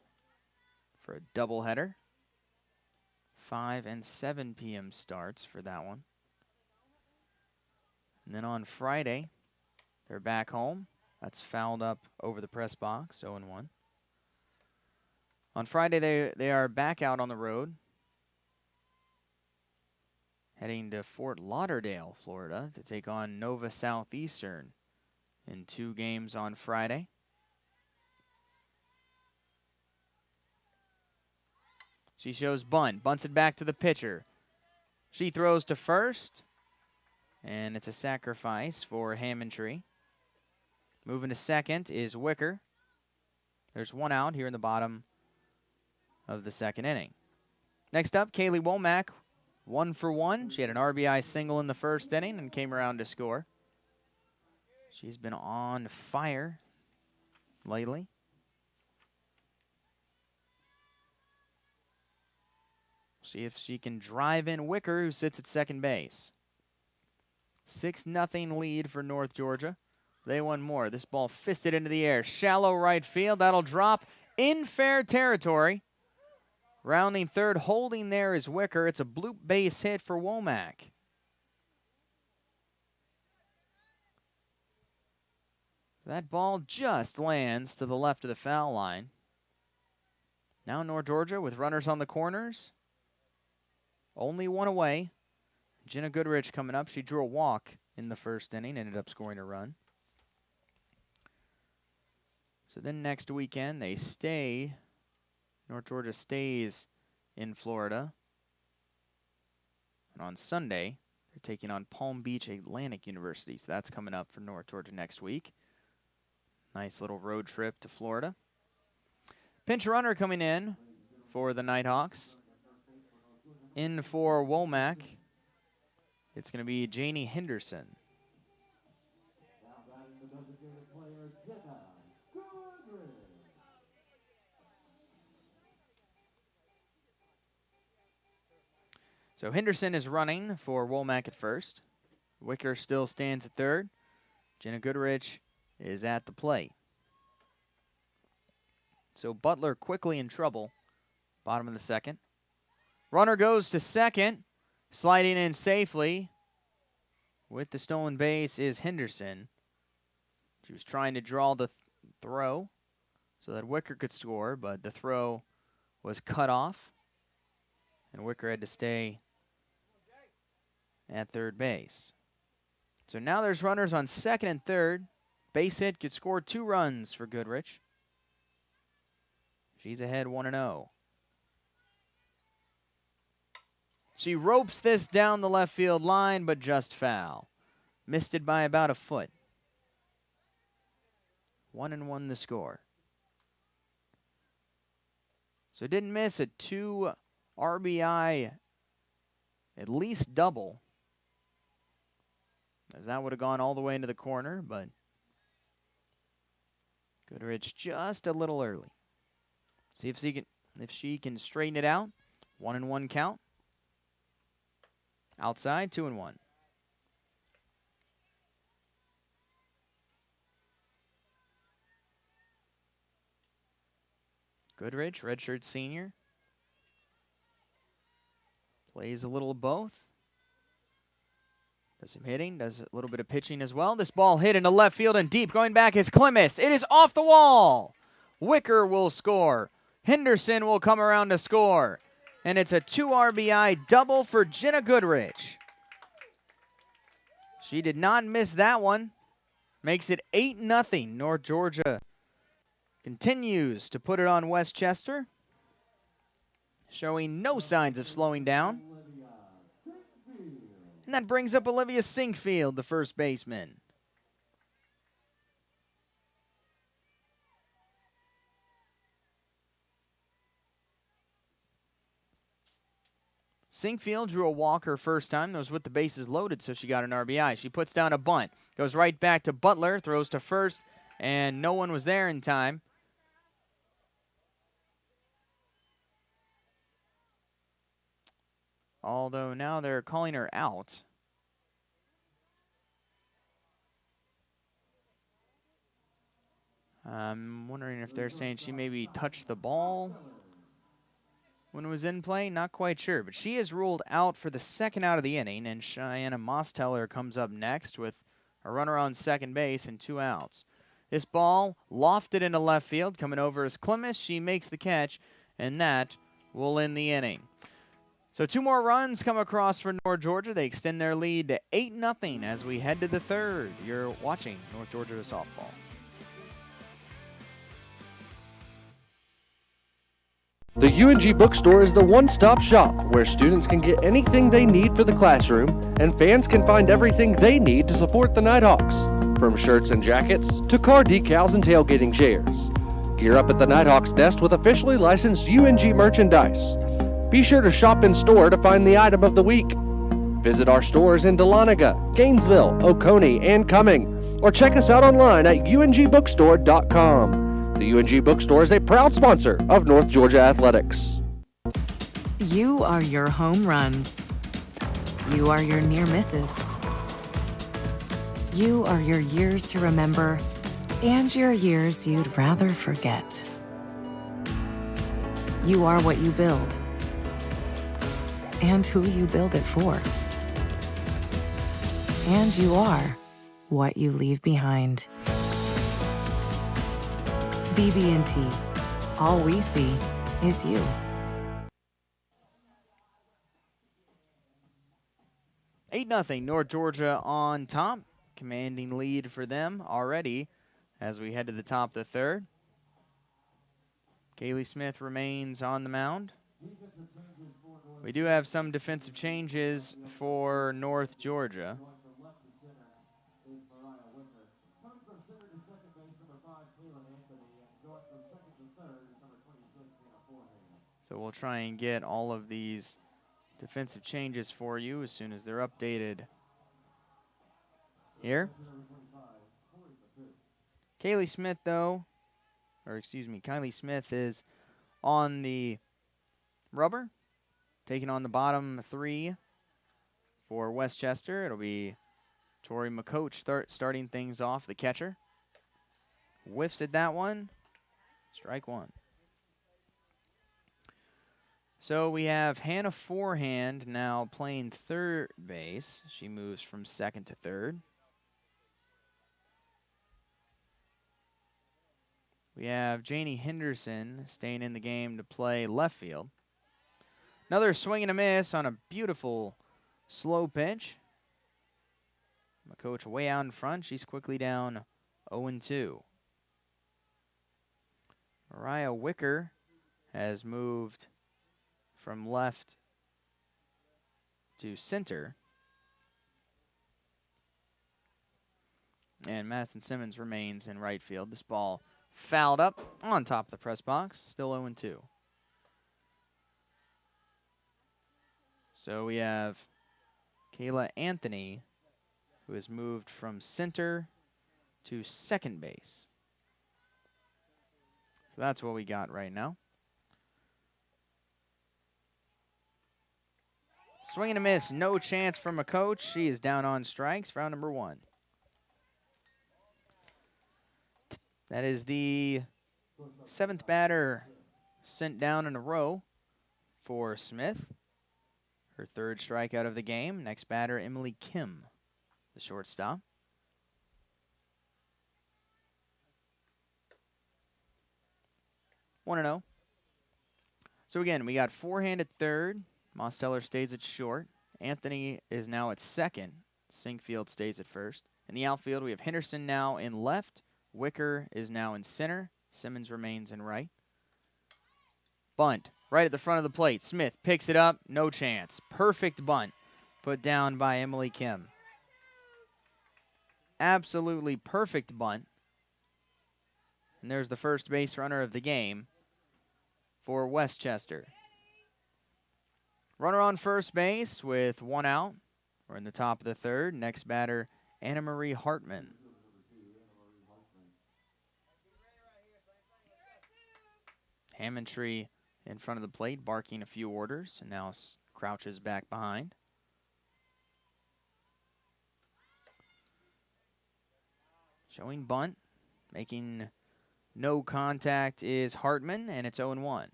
for a doubleheader. 5 and 7 p.m. starts for that one. And then on Friday, they're back home. That's fouled up over the press box, 0-1. On Friday, they are back out on the road, heading to Fort Lauderdale, Florida, to take on Nova Southeastern in 2 games on Friday. She shows bunt, bunts it back to the pitcher. She throws to first, and it's a sacrifice for Hammondtree. Moving to second is Wicker. There's 1 out here in the bottom of the second inning. Next up, Kaylee Womack, 1 for 1. She had an RBI single in the first inning and came around to score. She's been on fire lately. See if she can drive in Wicker, who sits at second base. 6-0 lead for North Georgia. They won more. This ball fisted into the air. Shallow right field. That'll drop in fair territory. Rounding third, holding there is Wicker. It's a bloop base hit for Womack. That ball just lands to the left of the foul line. Now North Georgia with runners on the corners. Only 1 away. Jenna Goodrich coming up. She drew a walk in the first inning, ended up scoring a run. So then next weekend they stay. North Georgia stays in Florida. And on Sunday, they're taking on Palm Beach Atlantic University. So that's coming up for North Georgia next week. Nice little road trip to Florida. Pinch runner coming in for the Nighthawks. In for Womack, it's going to be Janie Henderson. So Henderson is running for Womack at first. Wicker still stands at third. Jenna Goodrich is at the plate. So Butler quickly in trouble. Bottom of the second. Runner goes to second. Sliding in safely with the stolen base is Henderson. She was trying to draw the throw so that Wicker could score, but the throw was cut off. And Wicker had to stay at third base. So now there's runners on second and third. Base hit could score 2 runs for Goodrich. She's ahead 1-0. She ropes this down the left field line, but just foul. Missed it by about a foot. 1-1 the score. So didn't miss a 2 RBI, at least double, as that would have gone all the way into the corner, but Goodrich just a little early. See if she can straighten it out. 1-1 count. Outside, 2-1. Goodrich, redshirt senior. Plays a little of both. Does some hitting, does a little bit of pitching as well. This ball hit into left field and deep. Going back is Clemmis. It is off the wall. Wicker will score. Henderson will come around to score. And it's a 2 RBI double for Jenna Goodrich. She did not miss that one. Makes it 8-0. North Georgia continues to put it on Westchester, showing no signs of slowing down. And that brings up Olivia Sinkfield, the first baseman. Sinkfield drew a walk her first time. That was with the bases loaded, so she got an RBI. She puts down a bunt. Goes right back to Butler, throws to first, and no one was there in time. Although now they're calling her out. I'm wondering if they're saying she maybe touched the ball when it was in play. Not quite sure, but she is ruled out for the second out of the inning, and Cheyenne Mosteller comes up next with a runner on second base and 2 outs. This ball lofted into left field. Coming over is Clemmis. She makes the catch, and that will end the inning. So 2 more runs come across for North Georgia. They extend their lead to 8-0 as we head to the third. You're watching North Georgia softball. The UNG Bookstore is the one-stop shop where students can get anything they need for the classroom and fans can find everything they need to support the Nighthawks, from shirts and jackets to car decals and tailgating chairs. Gear up at the Nighthawks nest with officially licensed UNG merchandise. Be sure to shop in store to find the item of the week. Visit our stores in Dahlonega, Gainesville, Oconee, and Cumming, or check us out online at ungbookstore.com. The UNG Bookstore is a proud sponsor of North Georgia Athletics. You are your home runs. You are your near misses. You are your years to remember and your years you'd rather forget. You are what you build and who you build it for. And you are what you leave behind. BB&T. All we see is you. Eight 0 North Georgia on top. Commanding lead for them already as we head to the top of the third. Kaylee Smith remains on the mound. We do have some defensive changes for North Georgia. So we'll try and get all of these defensive changes for you as soon as they're updated here. Kylie Smith is on the rubber, taking on the bottom 3 for Westchester. It'll be Tori McCoach starting things off, the catcher. Whiffs at that one. Strike 1. So we have Hannah Forehand now playing third base. She moves from second to third. We have Janie Henderson staying in the game to play left field. Another swing and a miss on a beautiful slow pitch. McCoach way out in front. She's quickly down 0-2. Mariah Wicker has moved from left to center. And Madison Simmons remains in right field. This ball fouled up on top of the press box. Still 0-2. So we have Kayla Anthony, who has moved from center to second base. So that's what we got right now. Swing and a miss. No chance from a coach. She is down on strikes. Round number 1. That is the 7th batter sent down in a row for Smith. Her 3rd strikeout of the game. Next batter, Emily Kim, the shortstop. 1-0. So again, we got Forehand at third. Mosteller stays at short. Anthony is now at second. Sinkfield stays at first. In the outfield, we have Henderson now in left. Wicker is now in center. Simmons remains in right. Bunt right at the front of the plate. Smith picks it up. No chance. Perfect bunt put down by Emily Kim. Absolutely perfect bunt. And there's the first base runner of the game for Westchester. Runner on first base with 1 out. We're in the top of the 3rd. Next batter, Anna Marie Hartman. Hammondtree in front of the plate, barking a few orders, and now crouches back behind. Showing bunt, making no contact is Hartman, and it's 0-1.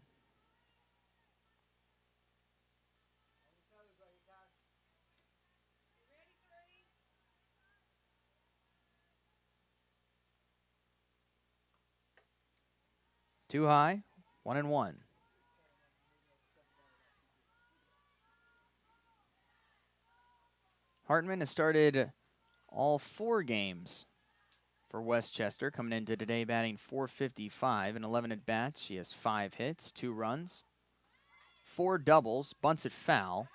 Too high, 1-1. Hartman has started all 4 games for Westchester, coming into today batting .455 and 11 at-bats. She has 5 hits, 2 runs, 4 doubles, bunts it foul.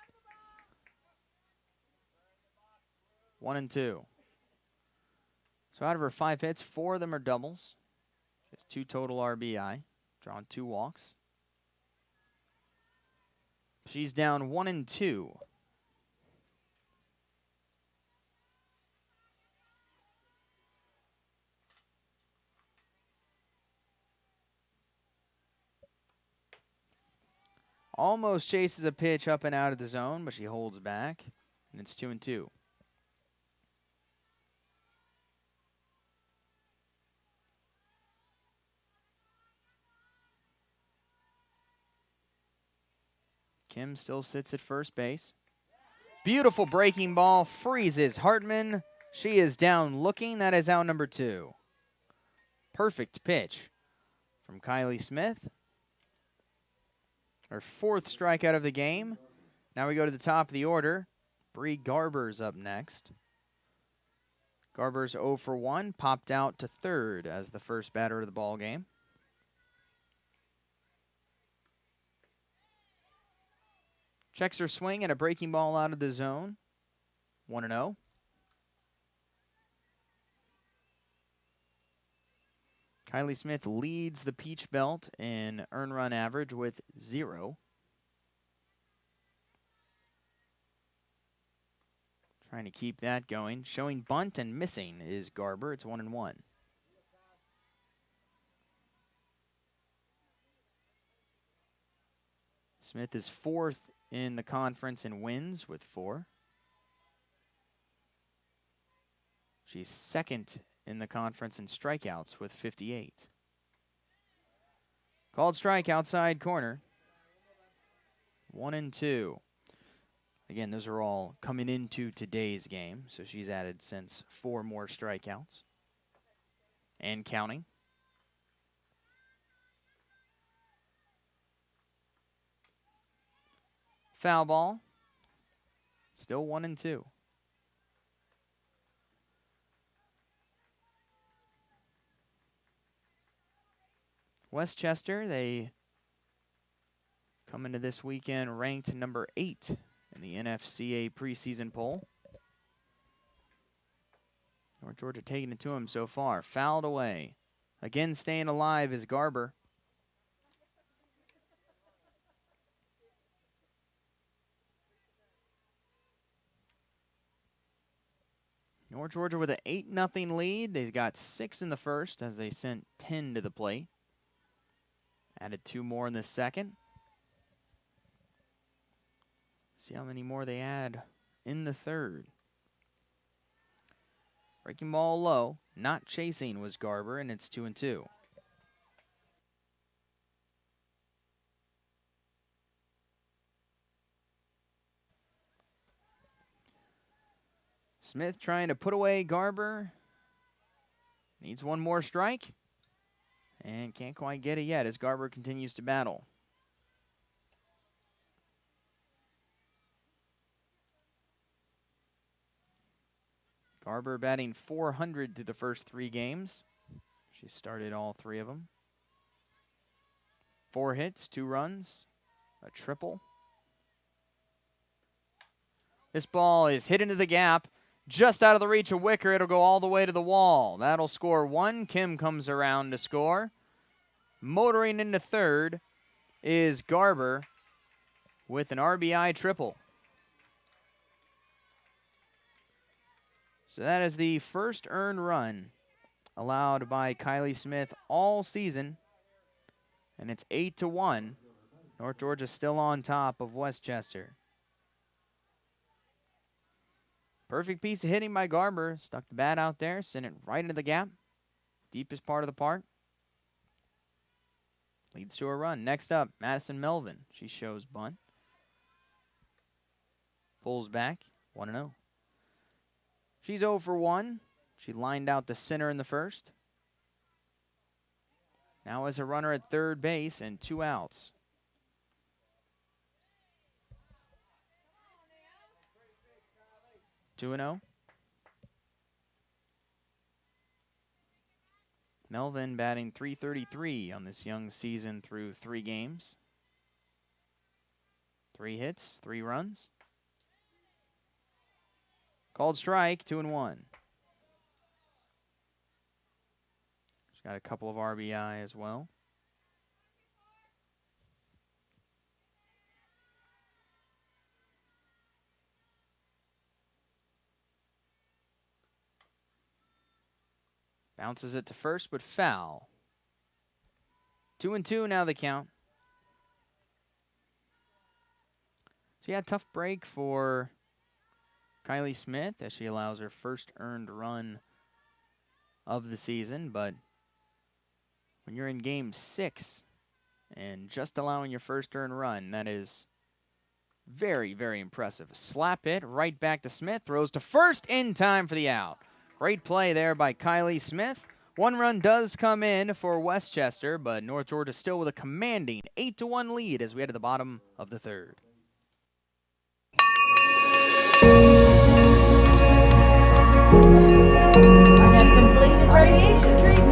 1-2. So out of her 5 hits, 4 of them are doubles. She has 2 total RBI, drawn 2 walks. She's down 1-2. Almost chases a pitch up and out of the zone, but she holds back, and it's 2-2. Kim still sits at first base. Beautiful breaking ball, freezes Hartman. She is down looking. That is out number 2. Perfect pitch from Kylie Smith. Her 4th strikeout of the game. Now we go to the top of the order. Bree Garber's up next. Garber's 0 for 1, popped out to 3rd as the first batter of the ball game. Checks her swing and a breaking ball out of the zone. 1-0. Kylie Smith leads the Peach Belt in earned run average with 0. Trying to keep that going. Showing bunt and missing is Garber. It's 1-1. Smith is 4th in the conference in wins with 4. She's 2nd in the conference in strikeouts with 58. Called strike outside corner. 1-2. Again, those are all coming into today's game, so she's added since 4 more strikeouts. And counting. Foul ball. Still 1-2. Westchester, they come into this weekend ranked number 8 in the NFCA preseason poll. North Georgia taking it to him so far. Fouled away. Again staying alive is Garber. North Georgia with an 8-0 lead. They've got 6 in the first as they sent 10 to the plate. Added 2 more in the second. See how many more they add in the third. Breaking ball low. Not chasing was Garber, and it's 2-2. Smith trying to put away Garber. Needs one more strike. And can't quite get it yet as Garber continues to battle. Garber batting .400 through the first 3 games. She started all 3 of them. 4 hits, 2 runs, a triple. This ball is hit into the gap. Just out of the reach of Wicker, it'll go all the way to the wall. That'll score 1. Kim comes around to score. Motoring into third is Garber with an RBI triple. So that is the first earned run allowed by Kylie Smith all season. And it's 8-1. North Georgia still on top of Westchester. Perfect piece of hitting by Garber. Stuck the bat out there, sent it right into the gap. Deepest part of the park. Leads to a run. Next up, Madison Melvin. She shows bunt. Pulls back, 1-0. She's 0 for 1. She lined out to center in the first. Now has a runner at third base and 2 outs. Two and 0. Melvin batting .333 on this young season through 3 games. 3 hits, 3 runs. Called strike, 2-1. She's got a couple of RBI as well. Bounces it to first, but foul. 2-2 now the count. So yeah, tough break for Kylie Smith as she allows her first earned run of the season. But when you're in game 6 and just allowing your first earned run, that is very, very impressive. Slap hit right back to Smith. Throws to first in time for the out. Great play there by Kylie Smith. 1 run does come in for Westchester, but North Georgia still with a commanding 8-1 lead as we head to the bottom of the third. I have completed radiation treatments.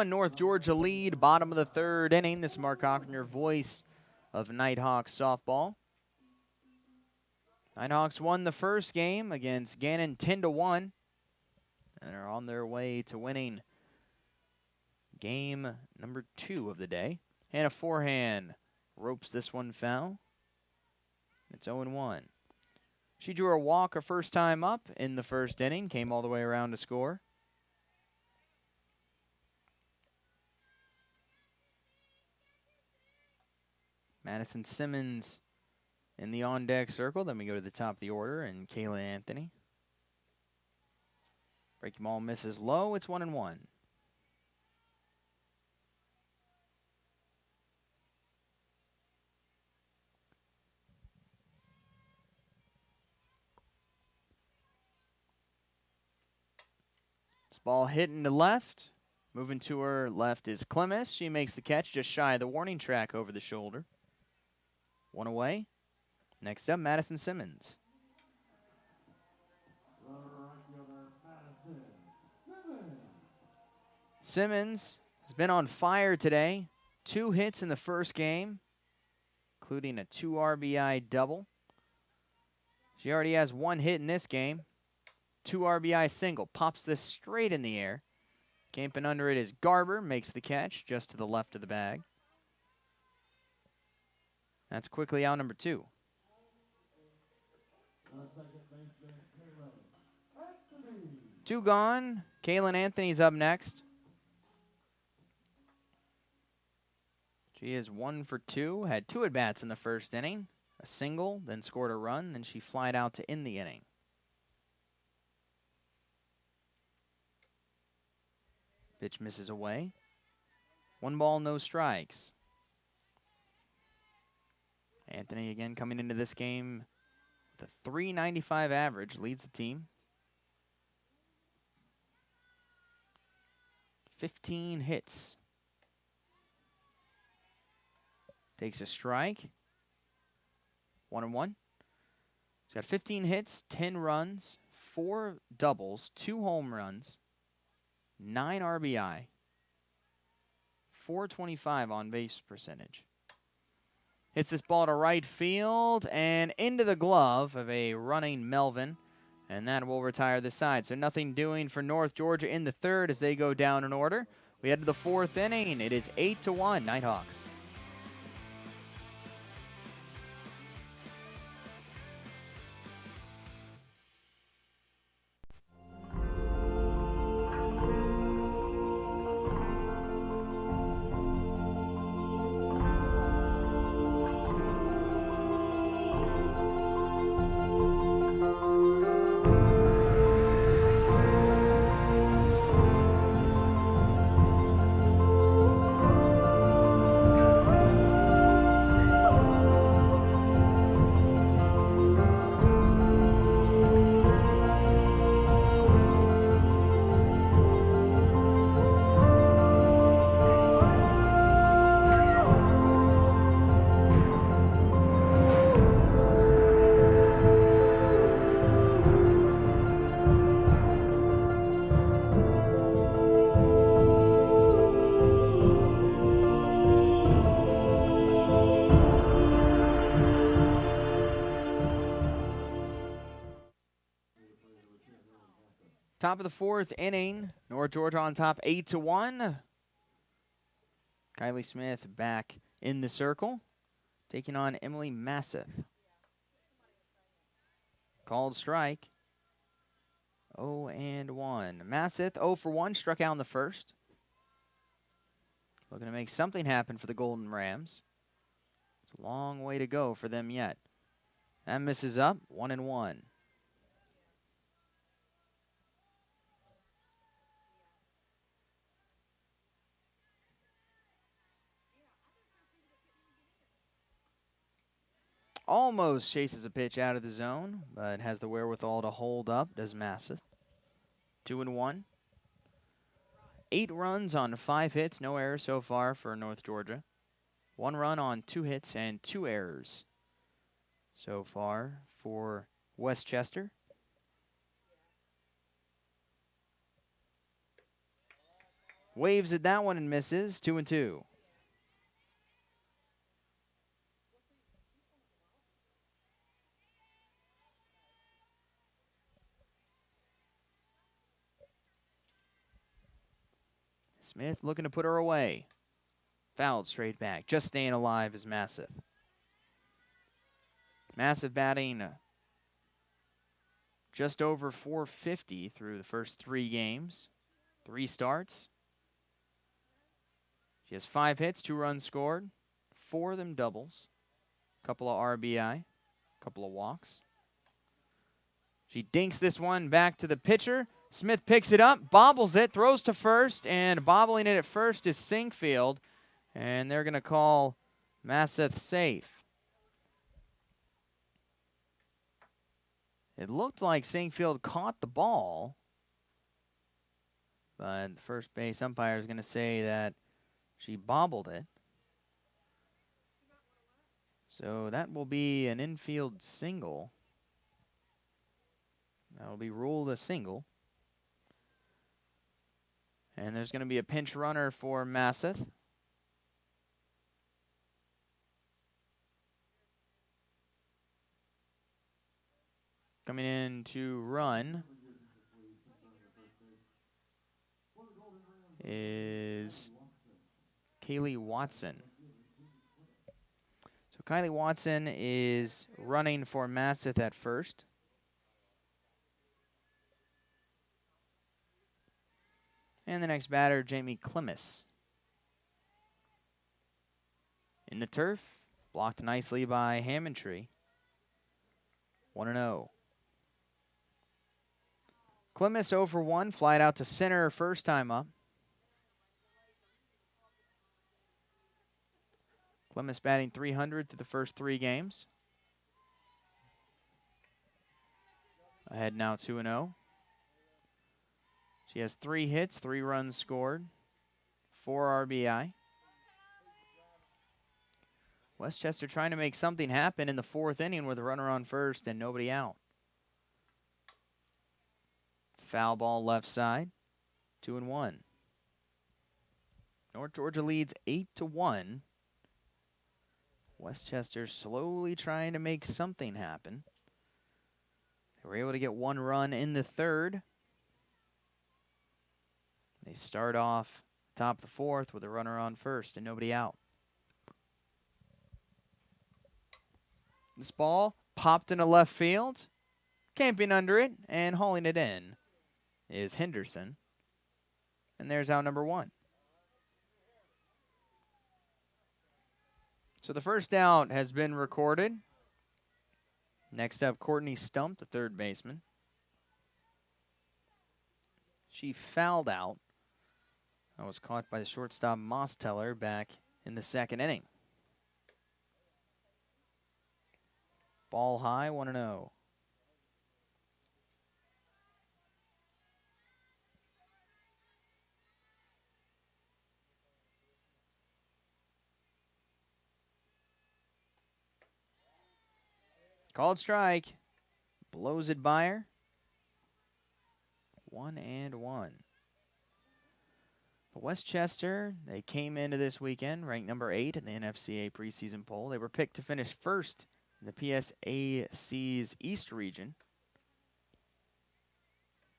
North Georgia lead, bottom of the third inning. This is Mark Hockner, voice of Nighthawks softball. Nighthawks won the first game against Gannon 10-1 and are on their way to winning game number 2 of the day. And a forehand ropes this one foul. It's 0-1. She drew a walk her first time up in the first inning, came all the way around to score. Madison Simmons in the on-deck circle. Then we go to the top of the order, and Kayla Anthony. Breaking ball misses low. It's 1-1. This ball hitting to left. Moving to her left is Clemis. She makes the catch just shy of the warning track over the shoulder. One away. Next up, Madison Simmons. Simmons has been on fire today. 2 hits in the first game, including a 2 RBI double. She already has 1 hit in this game. 2 RBI single. Pops this straight in the air. Camping under it is Garber. Makes the catch just to the left of the bag. That's quickly out number 2. Two gone. Kaylin Anthony's up next. She is 1 for 2. Had 2 at-bats in the first inning. A single, then scored a run, then she flied out to end the inning. Pitch misses away. 1 ball, no strikes. Anthony again coming into this game with a .395 average, leads the team. 15 hits. Takes a strike. 1-1. She's got 15 hits, 10 runs, 4 doubles, 2 home runs, 9 RBI, .425 on base percentage. Hits this ball to right field and into the glove of a running Melvin, and that will retire the side. So nothing doing for North Georgia in the third as they go down in order. We head to the 4th inning. It is 8-1 Nighthawks. Top of the 4th inning. North Georgia on top 8-1. Kylie Smith back in the circle, taking on Emily Masseth. Called strike. 0-1. Masseth 0 for 1, struck out in the first. Looking to make something happen for the Golden Rams. It's a long way to go for them yet. That misses up. 1-1. Almost chases a pitch out of the zone, but has the wherewithal to hold up, does Masseth. 2-1. 8 runs on 5 hits, no errors so far for North Georgia. 1 run on 2 hits and 2 errors so far for Westchester. Waves at that one and misses. 2-2. Smith looking to put her away. Fouled straight back. Just staying alive is Masseth. Masseth batting just over 450 through the first 3 games, 3 starts. She has 5 hits, 2 runs scored, 4 of them doubles, a couple of RBI, a couple of walks. She dinks this one back to the pitcher. Smith picks it up, bobbles it, throws to first, and bobbling it at first is Sinkfield. And they're going to call Masseth safe. It looked like Sinkfield caught the ball, but the first base umpire is going to say that she bobbled it. So that will be an infield single. That will be ruled a single. And there's going to be a pinch runner for Masseth. Coming in to run is Kaylee Watson. So Kylie Watson is running for Masseth at first. And the next batter, Jamie Clemmis. In the turf, blocked nicely by Hammondtree. 1-0. Clemmis 0 for 1, flied out to center first time up. Clemmis batting .300 through the first 3 games. Ahead now 2-0. She has 3 hits, 3 runs scored, 4 RBI. Westchester trying to make something happen in the 4th inning with a runner on first and nobody out. Foul ball left side, 2-1. North Georgia leads 8-1. Westchester slowly trying to make something happen. They were able to get 1 run in the 3rd. They start off top of the 4th with a runner on first and nobody out. This ball popped into left field, camping under it and hauling it in is Henderson. And there's out number 1. So the first out has been recorded. Next up, Courtney Stump, the third baseman. She fouled out. That was caught by the shortstop Mosteller back in the 2nd inning. Ball high, 1-0. Called strike. Blows it by her. 1-1. Westchester, they came into this weekend ranked number 8 in the NFCA preseason poll. They were picked to finish first in the PSAC's East region.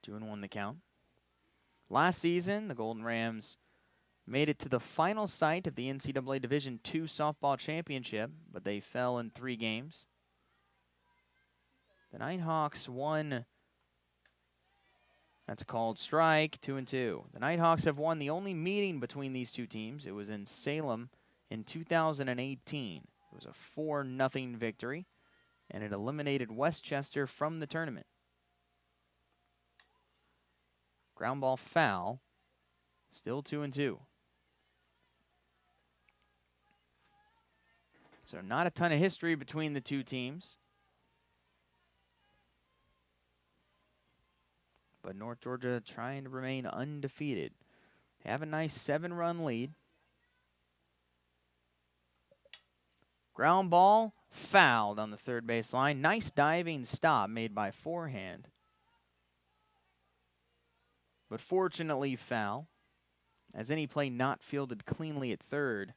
2-1 the count. Last season, the Golden Rams made it to the final sight of the NCAA Division II softball championship, but they fell in 3 games. The Nighthawks won. That's a called strike, 2-2. The Nighthawks have won the only meeting between these 2 teams. It was in Salem in 2018. It was a 4-0 victory, and it eliminated Westchester from the tournament. Ground ball foul, still 2-2. So not a ton of history between the 2 teams. But North Georgia trying to remain undefeated. They have a nice 7-run lead. Ground ball fouled on the third base line. Nice diving stop made by forehand. But fortunately foul, as any play not fielded cleanly at third,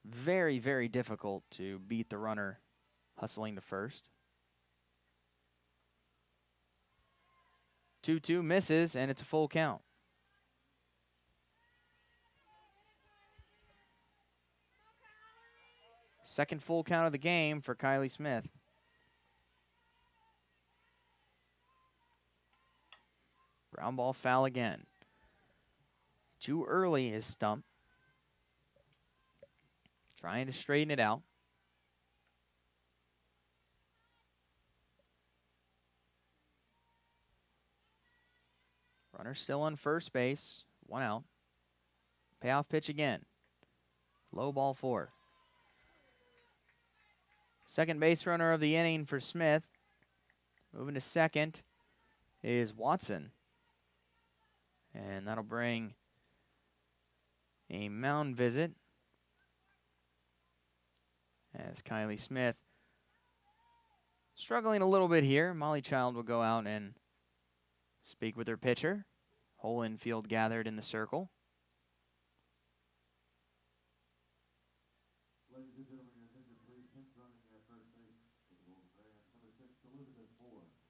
very, very difficult to beat the runner hustling to first. 2-2 misses, and it's a full count. Second full count of the game for Kylie Smith. Ground ball foul again. Too early is Stump. Trying to straighten it out. Runner still on first base. 1 out. Payoff pitch again. Low ball 4. Second base runner of the inning for Smith. Moving to second is Watson. And that'll bring a mound visit as Kylie Smith struggling a little bit here. Molly Child will go out and speak with her pitcher. Whole infield gathered in the circle.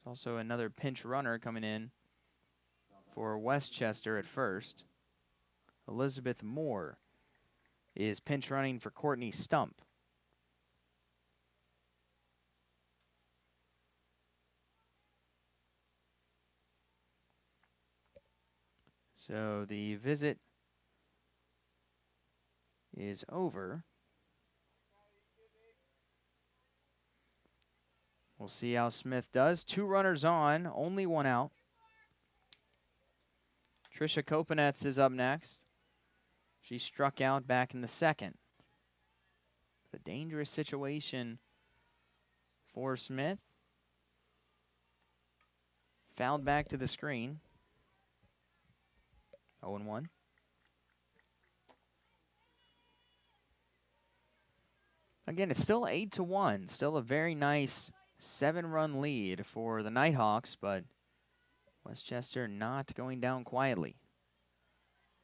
There's also another pinch runner coming in for Westchester at first. Elizabeth Moore is pinch running for Courtney Stump. So the visit is over. We'll see how Smith does. 2 runners on, only 1 out. Trisha Kopanets is up next. She struck out back in the second. A dangerous situation for Smith. Fouled back to the screen. 0-1. Again, it's still 8-1. Still a very nice 7-run lead for the Nighthawks, but Westchester not going down quietly.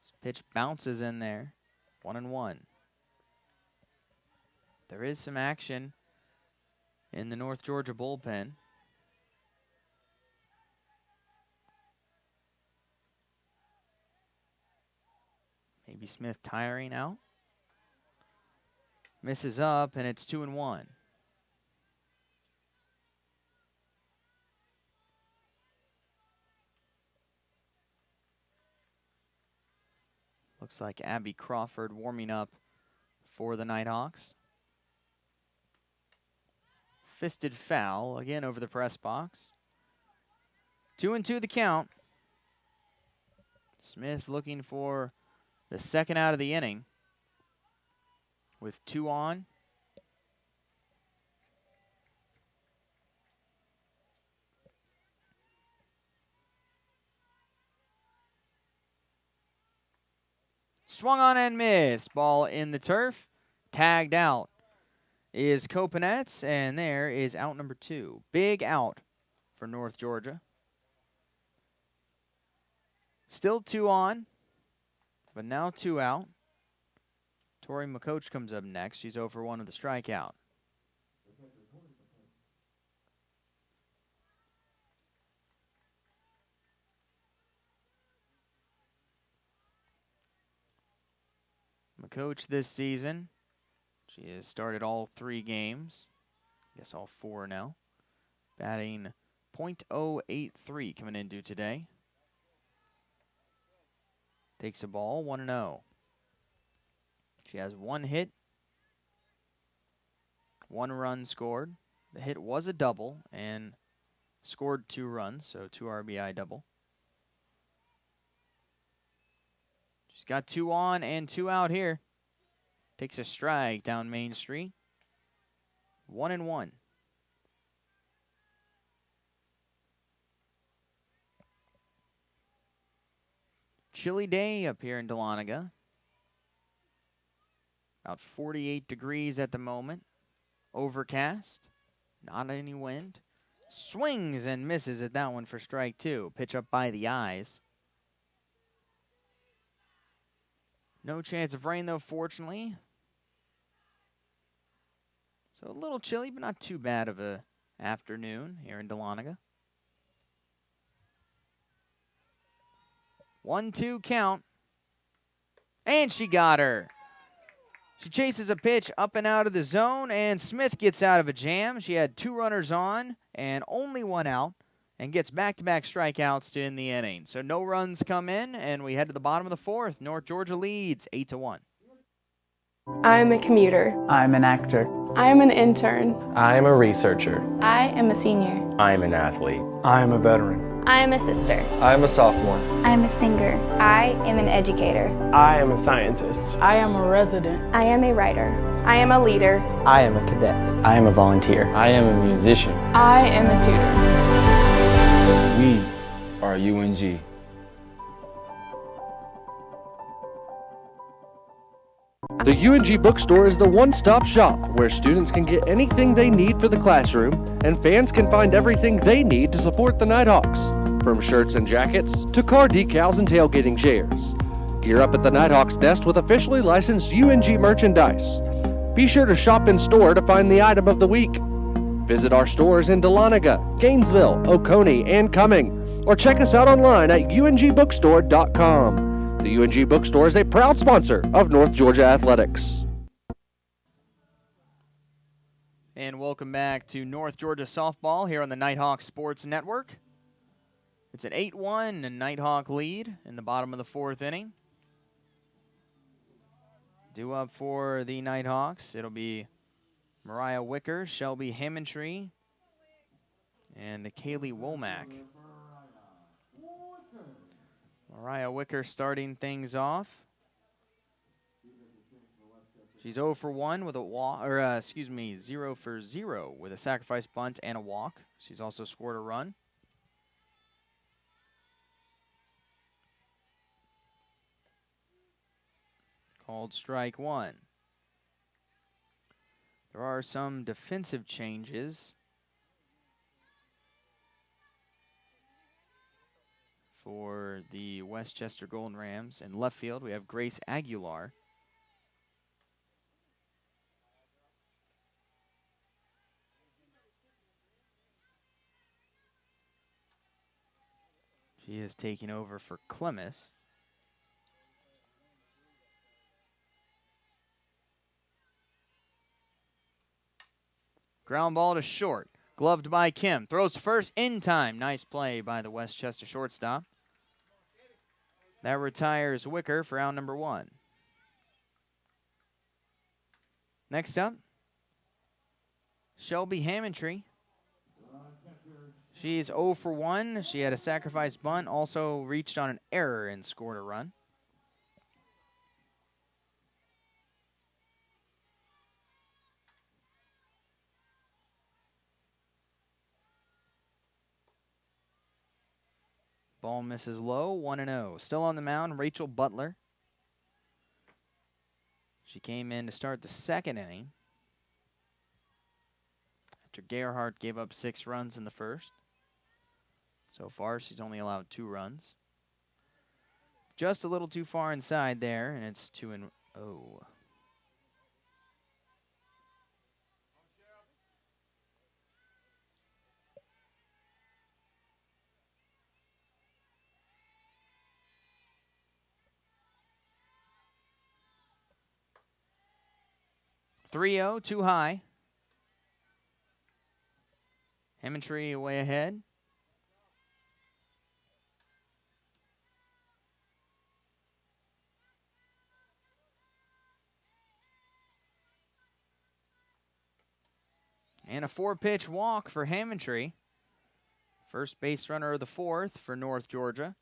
This pitch bounces in there. 1-1. There is some action in the North Georgia bullpen. Maybe Smith tiring out. Misses up, and it's 2-1. Looks like Abby Crawford warming up for the Nighthawks. Fisted foul again over the press box. 2-2 the count. Smith looking for the second out of the inning with 2 on. Swung on and missed. Ball in the turf. Tagged out is Kopanets, and there is out number 2. Big out for North Georgia. Still 2 on, but now 2 out. Tori McCoach comes up next. She's 0 for 1 with a strikeout. McCoach this season, she has started all 3 games. I guess all 4 now. Batting .083 coming into today. Takes a ball, 1-0. She has 1 hit, 1 run scored. The hit was a double and scored 2 runs, so 2 RBI double. She's got 2 on and 2 out here. Takes a strike down Main Street. 1-1. Chilly day up here in Dahlonega. About 48 degrees at the moment. Overcast. Not any wind. Swings and misses at that one for strike 2. Pitch up by the eyes. No chance of rain, though, fortunately. So a little chilly, but not too bad of a afternoon here in Dahlonega. 1-2 count. And she got her. She chases a pitch up and out of the zone, and Smith gets out of a jam. She had 2 runners on and only 1 out. and gets back-to-back strikeouts to end the inning. So no runs come in, and we head to the bottom of the fourth. North Georgia leads 8-1. I'm a commuter. I'm an actor. I am an intern. I am a researcher. I am a senior. I am an athlete. I am a veteran. I am a sister. I am a sophomore. I am a singer. I am an educator. I am a scientist. I am a resident. I am a writer. I am a leader. I am a cadet. I am a volunteer. I am a musician. I am a tutor. We are UNG. The UNG Bookstore is the one-stop shop where students can get anything they need for the classroom and fans can find everything they need to support the Nighthawks, from shirts and jackets to car decals and tailgating chairs. Gear up at the Nighthawks desk with officially licensed UNG merchandise. Be sure to shop in store to find the item of the week. Visit our stores in Dahlonega, Gainesville, Oconee, and Cumming, or check us out online at ungbookstore.com. The UNG Bookstore is a proud sponsor of North Georgia Athletics. And welcome back to North Georgia softball here on the Nighthawk Sports Network. It's an 8-1 Nighthawk lead in the bottom of the fourth inning. Due up for the Nighthawks, it'll be Mariah Wicker, Shelby Hammondtree, and Kaylee Womack. Mariah Wicker starting things off. She's 0 for 1 with a walk, 0 for 0 with a sacrifice bunt and a walk. She's also scored a run. Called strike one. There are some defensive changes for the Westchester Golden Rams. In left field, we have Grace Aguilar. She is taking over for Clemis. Ground ball to short. Gloved by Kim. Throws to first in time. Nice play by the Westchester shortstop. That retires Wicker for out number one. Next up, Shelby Hammondtree. She's 0 for 1. She had a sacrifice bunt, also reached on an error and scored a run. Ball misses low, 1-0. Still on the mound, Rachel Butler. She came in to start the second inning after Gerhardt gave up 6 runs in the first. So far, she's only allowed 2 runs. Just a little too far inside there, and it's 2-0. 3-0, too high. Hammondtree way ahead. And a 4-pitch walk for Hammondtree. First base runner of the fourth for North Georgia.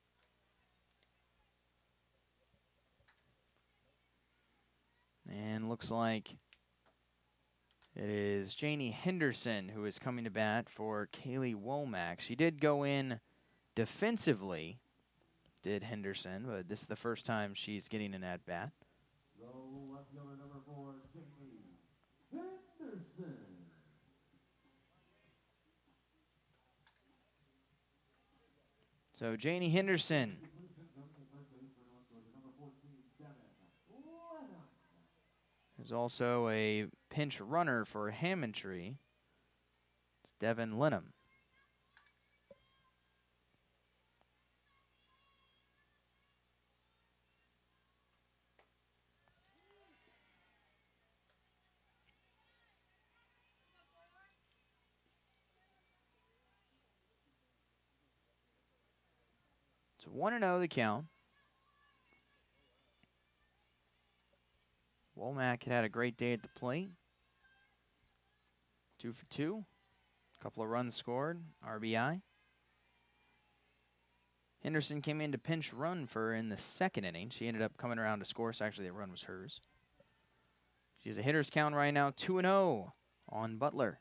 And looks like it is Janie Henderson who is coming to bat for Kaylee Womack. She did go in defensively, did Henderson, but this is the first time she's getting an at-bat. So Janie Henderson is also a pinch runner for Hammondtree. It's Devin Linham. It's 1-0 the count. Womack had a great day at the plate. 2 for 2. A couple of runs scored. RBI. Henderson came in to pinch run for her in the second inning. She ended up coming around to score, so actually the run was hers. She has a hitter's count right now, 2-0 on Butler.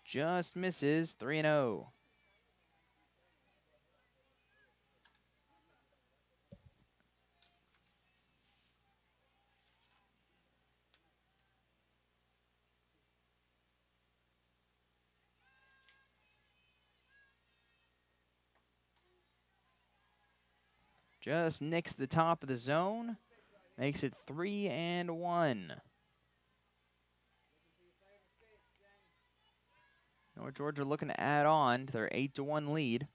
Just misses, 3-0. Just nicks the top of the zone. Makes it 3-1. North Georgia looking to add on to their 8-1 lead.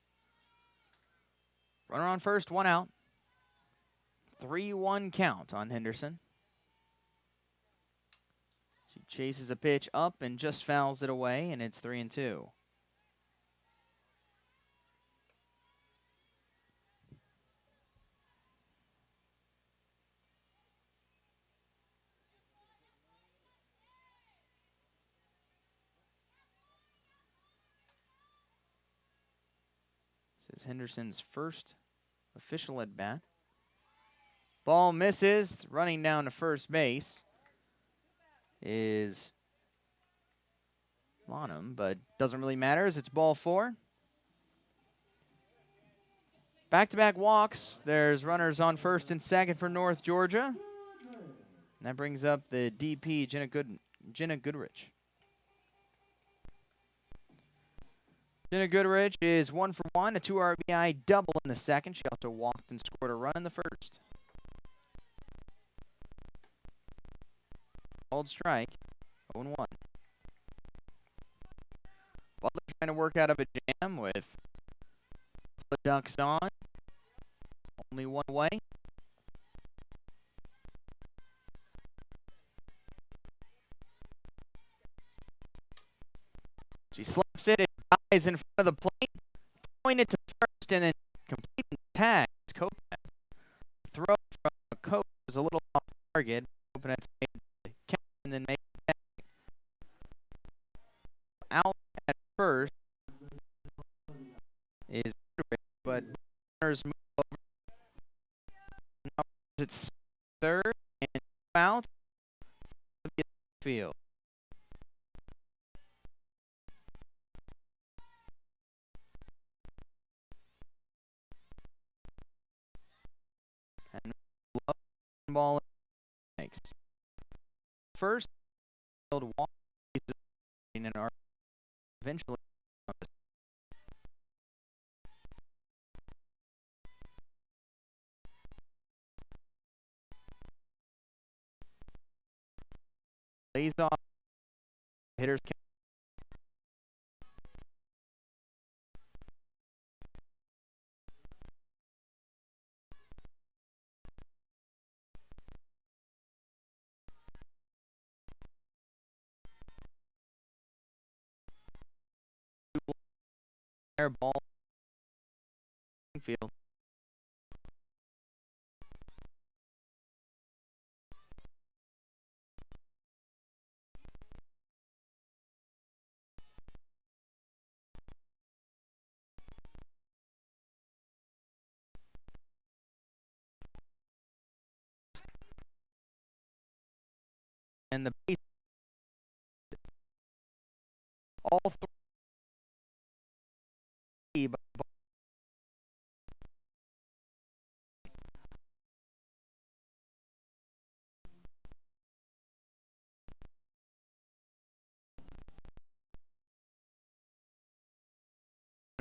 Runner on first, 1 out. 3-1 count on Henderson. She chases a pitch up and just fouls it away, and it's 3-2. This is Henderson's first official at bat. Ball misses. Running down to first base is Lonham, but doesn't really matter as it's ball 4. Back-to-back walks. There's runners on first and second for North Georgia. And that brings up the DP, Jenna Goodrich. Jenna Goodrich is 1 for 1, a 2 RBI double in the second. She also walked and scored a run in the first. Old strike, 0-1. Butler trying to work out of a jam with the Ducks on. Only one way. She slaps it. It dies in front of the plate. Throwing it to first and then completing the tag. Kopinets. Throw from Cope was a little off target. Kopinets made the catch and then made the tag. Out at first is but runners move over. Now it's third and out of the field. And ball makes first field walk in an arc eventually. Lays off. Hitters can air ball field. And the base all three but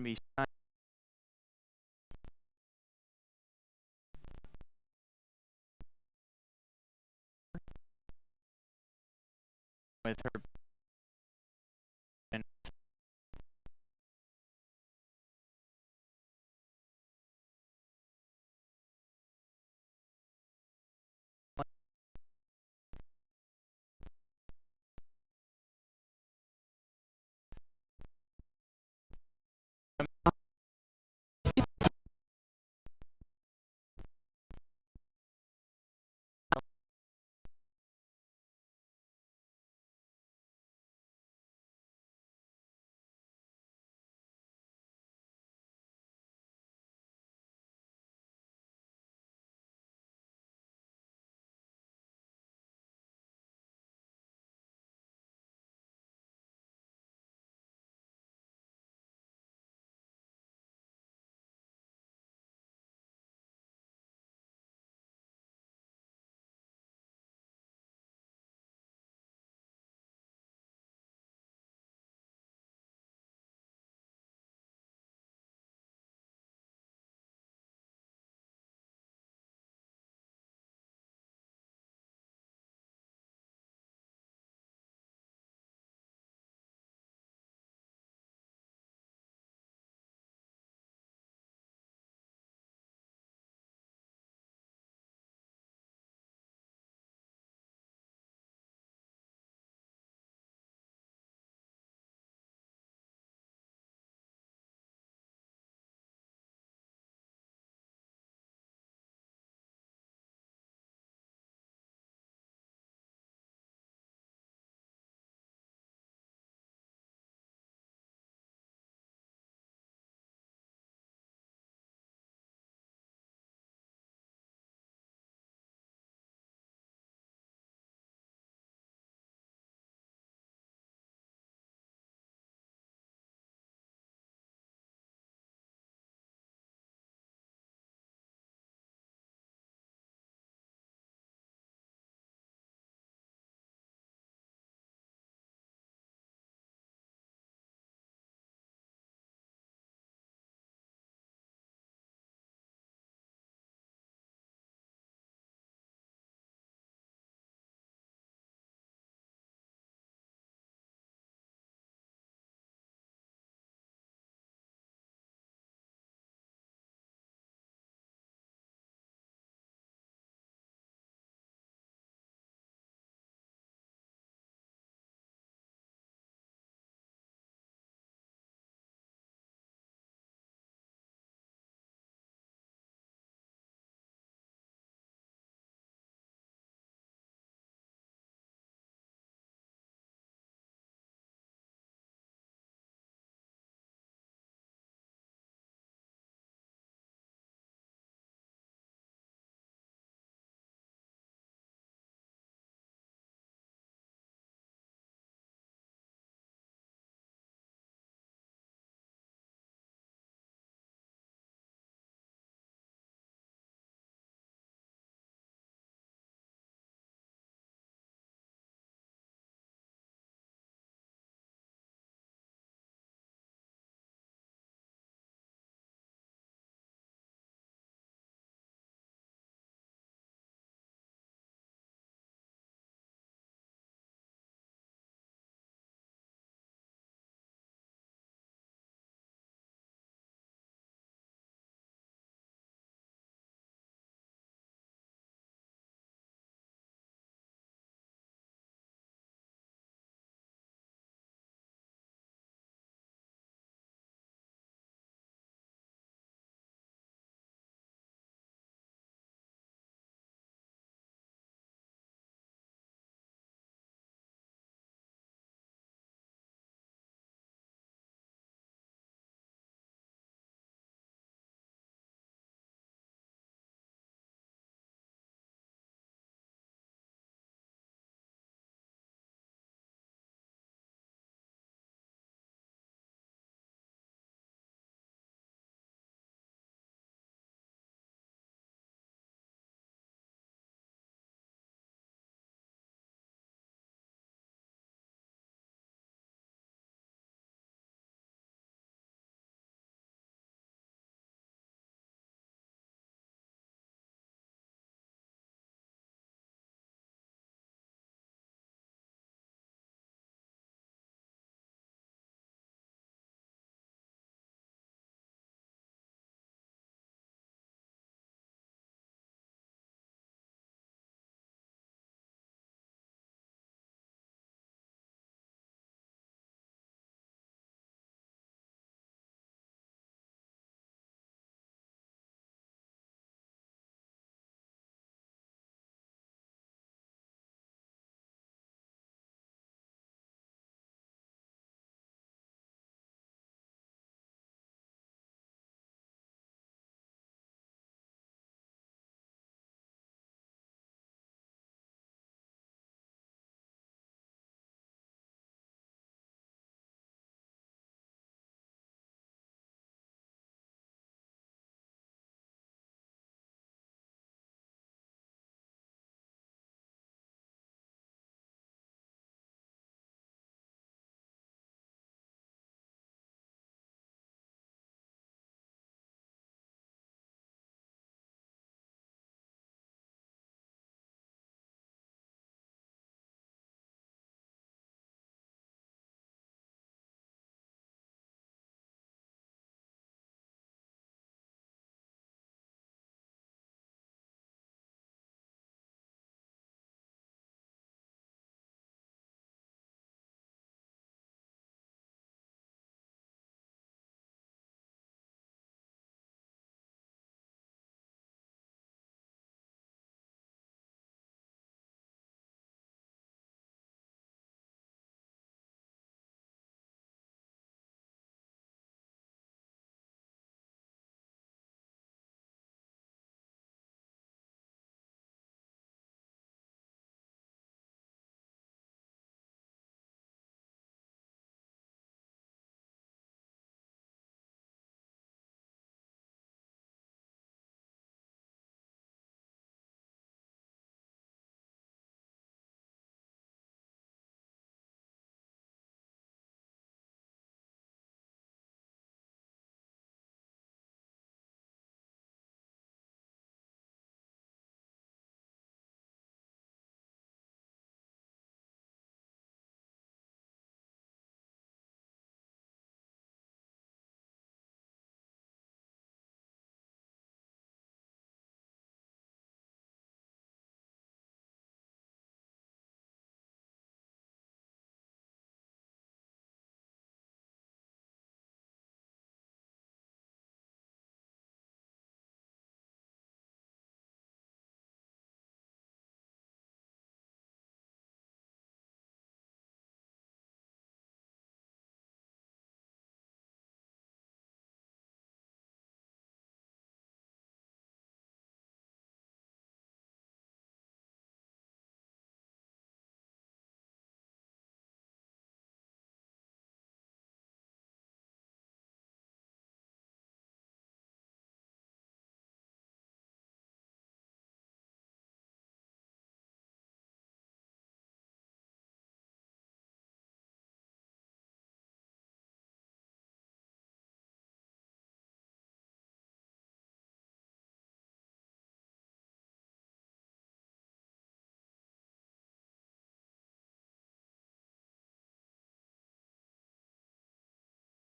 be with her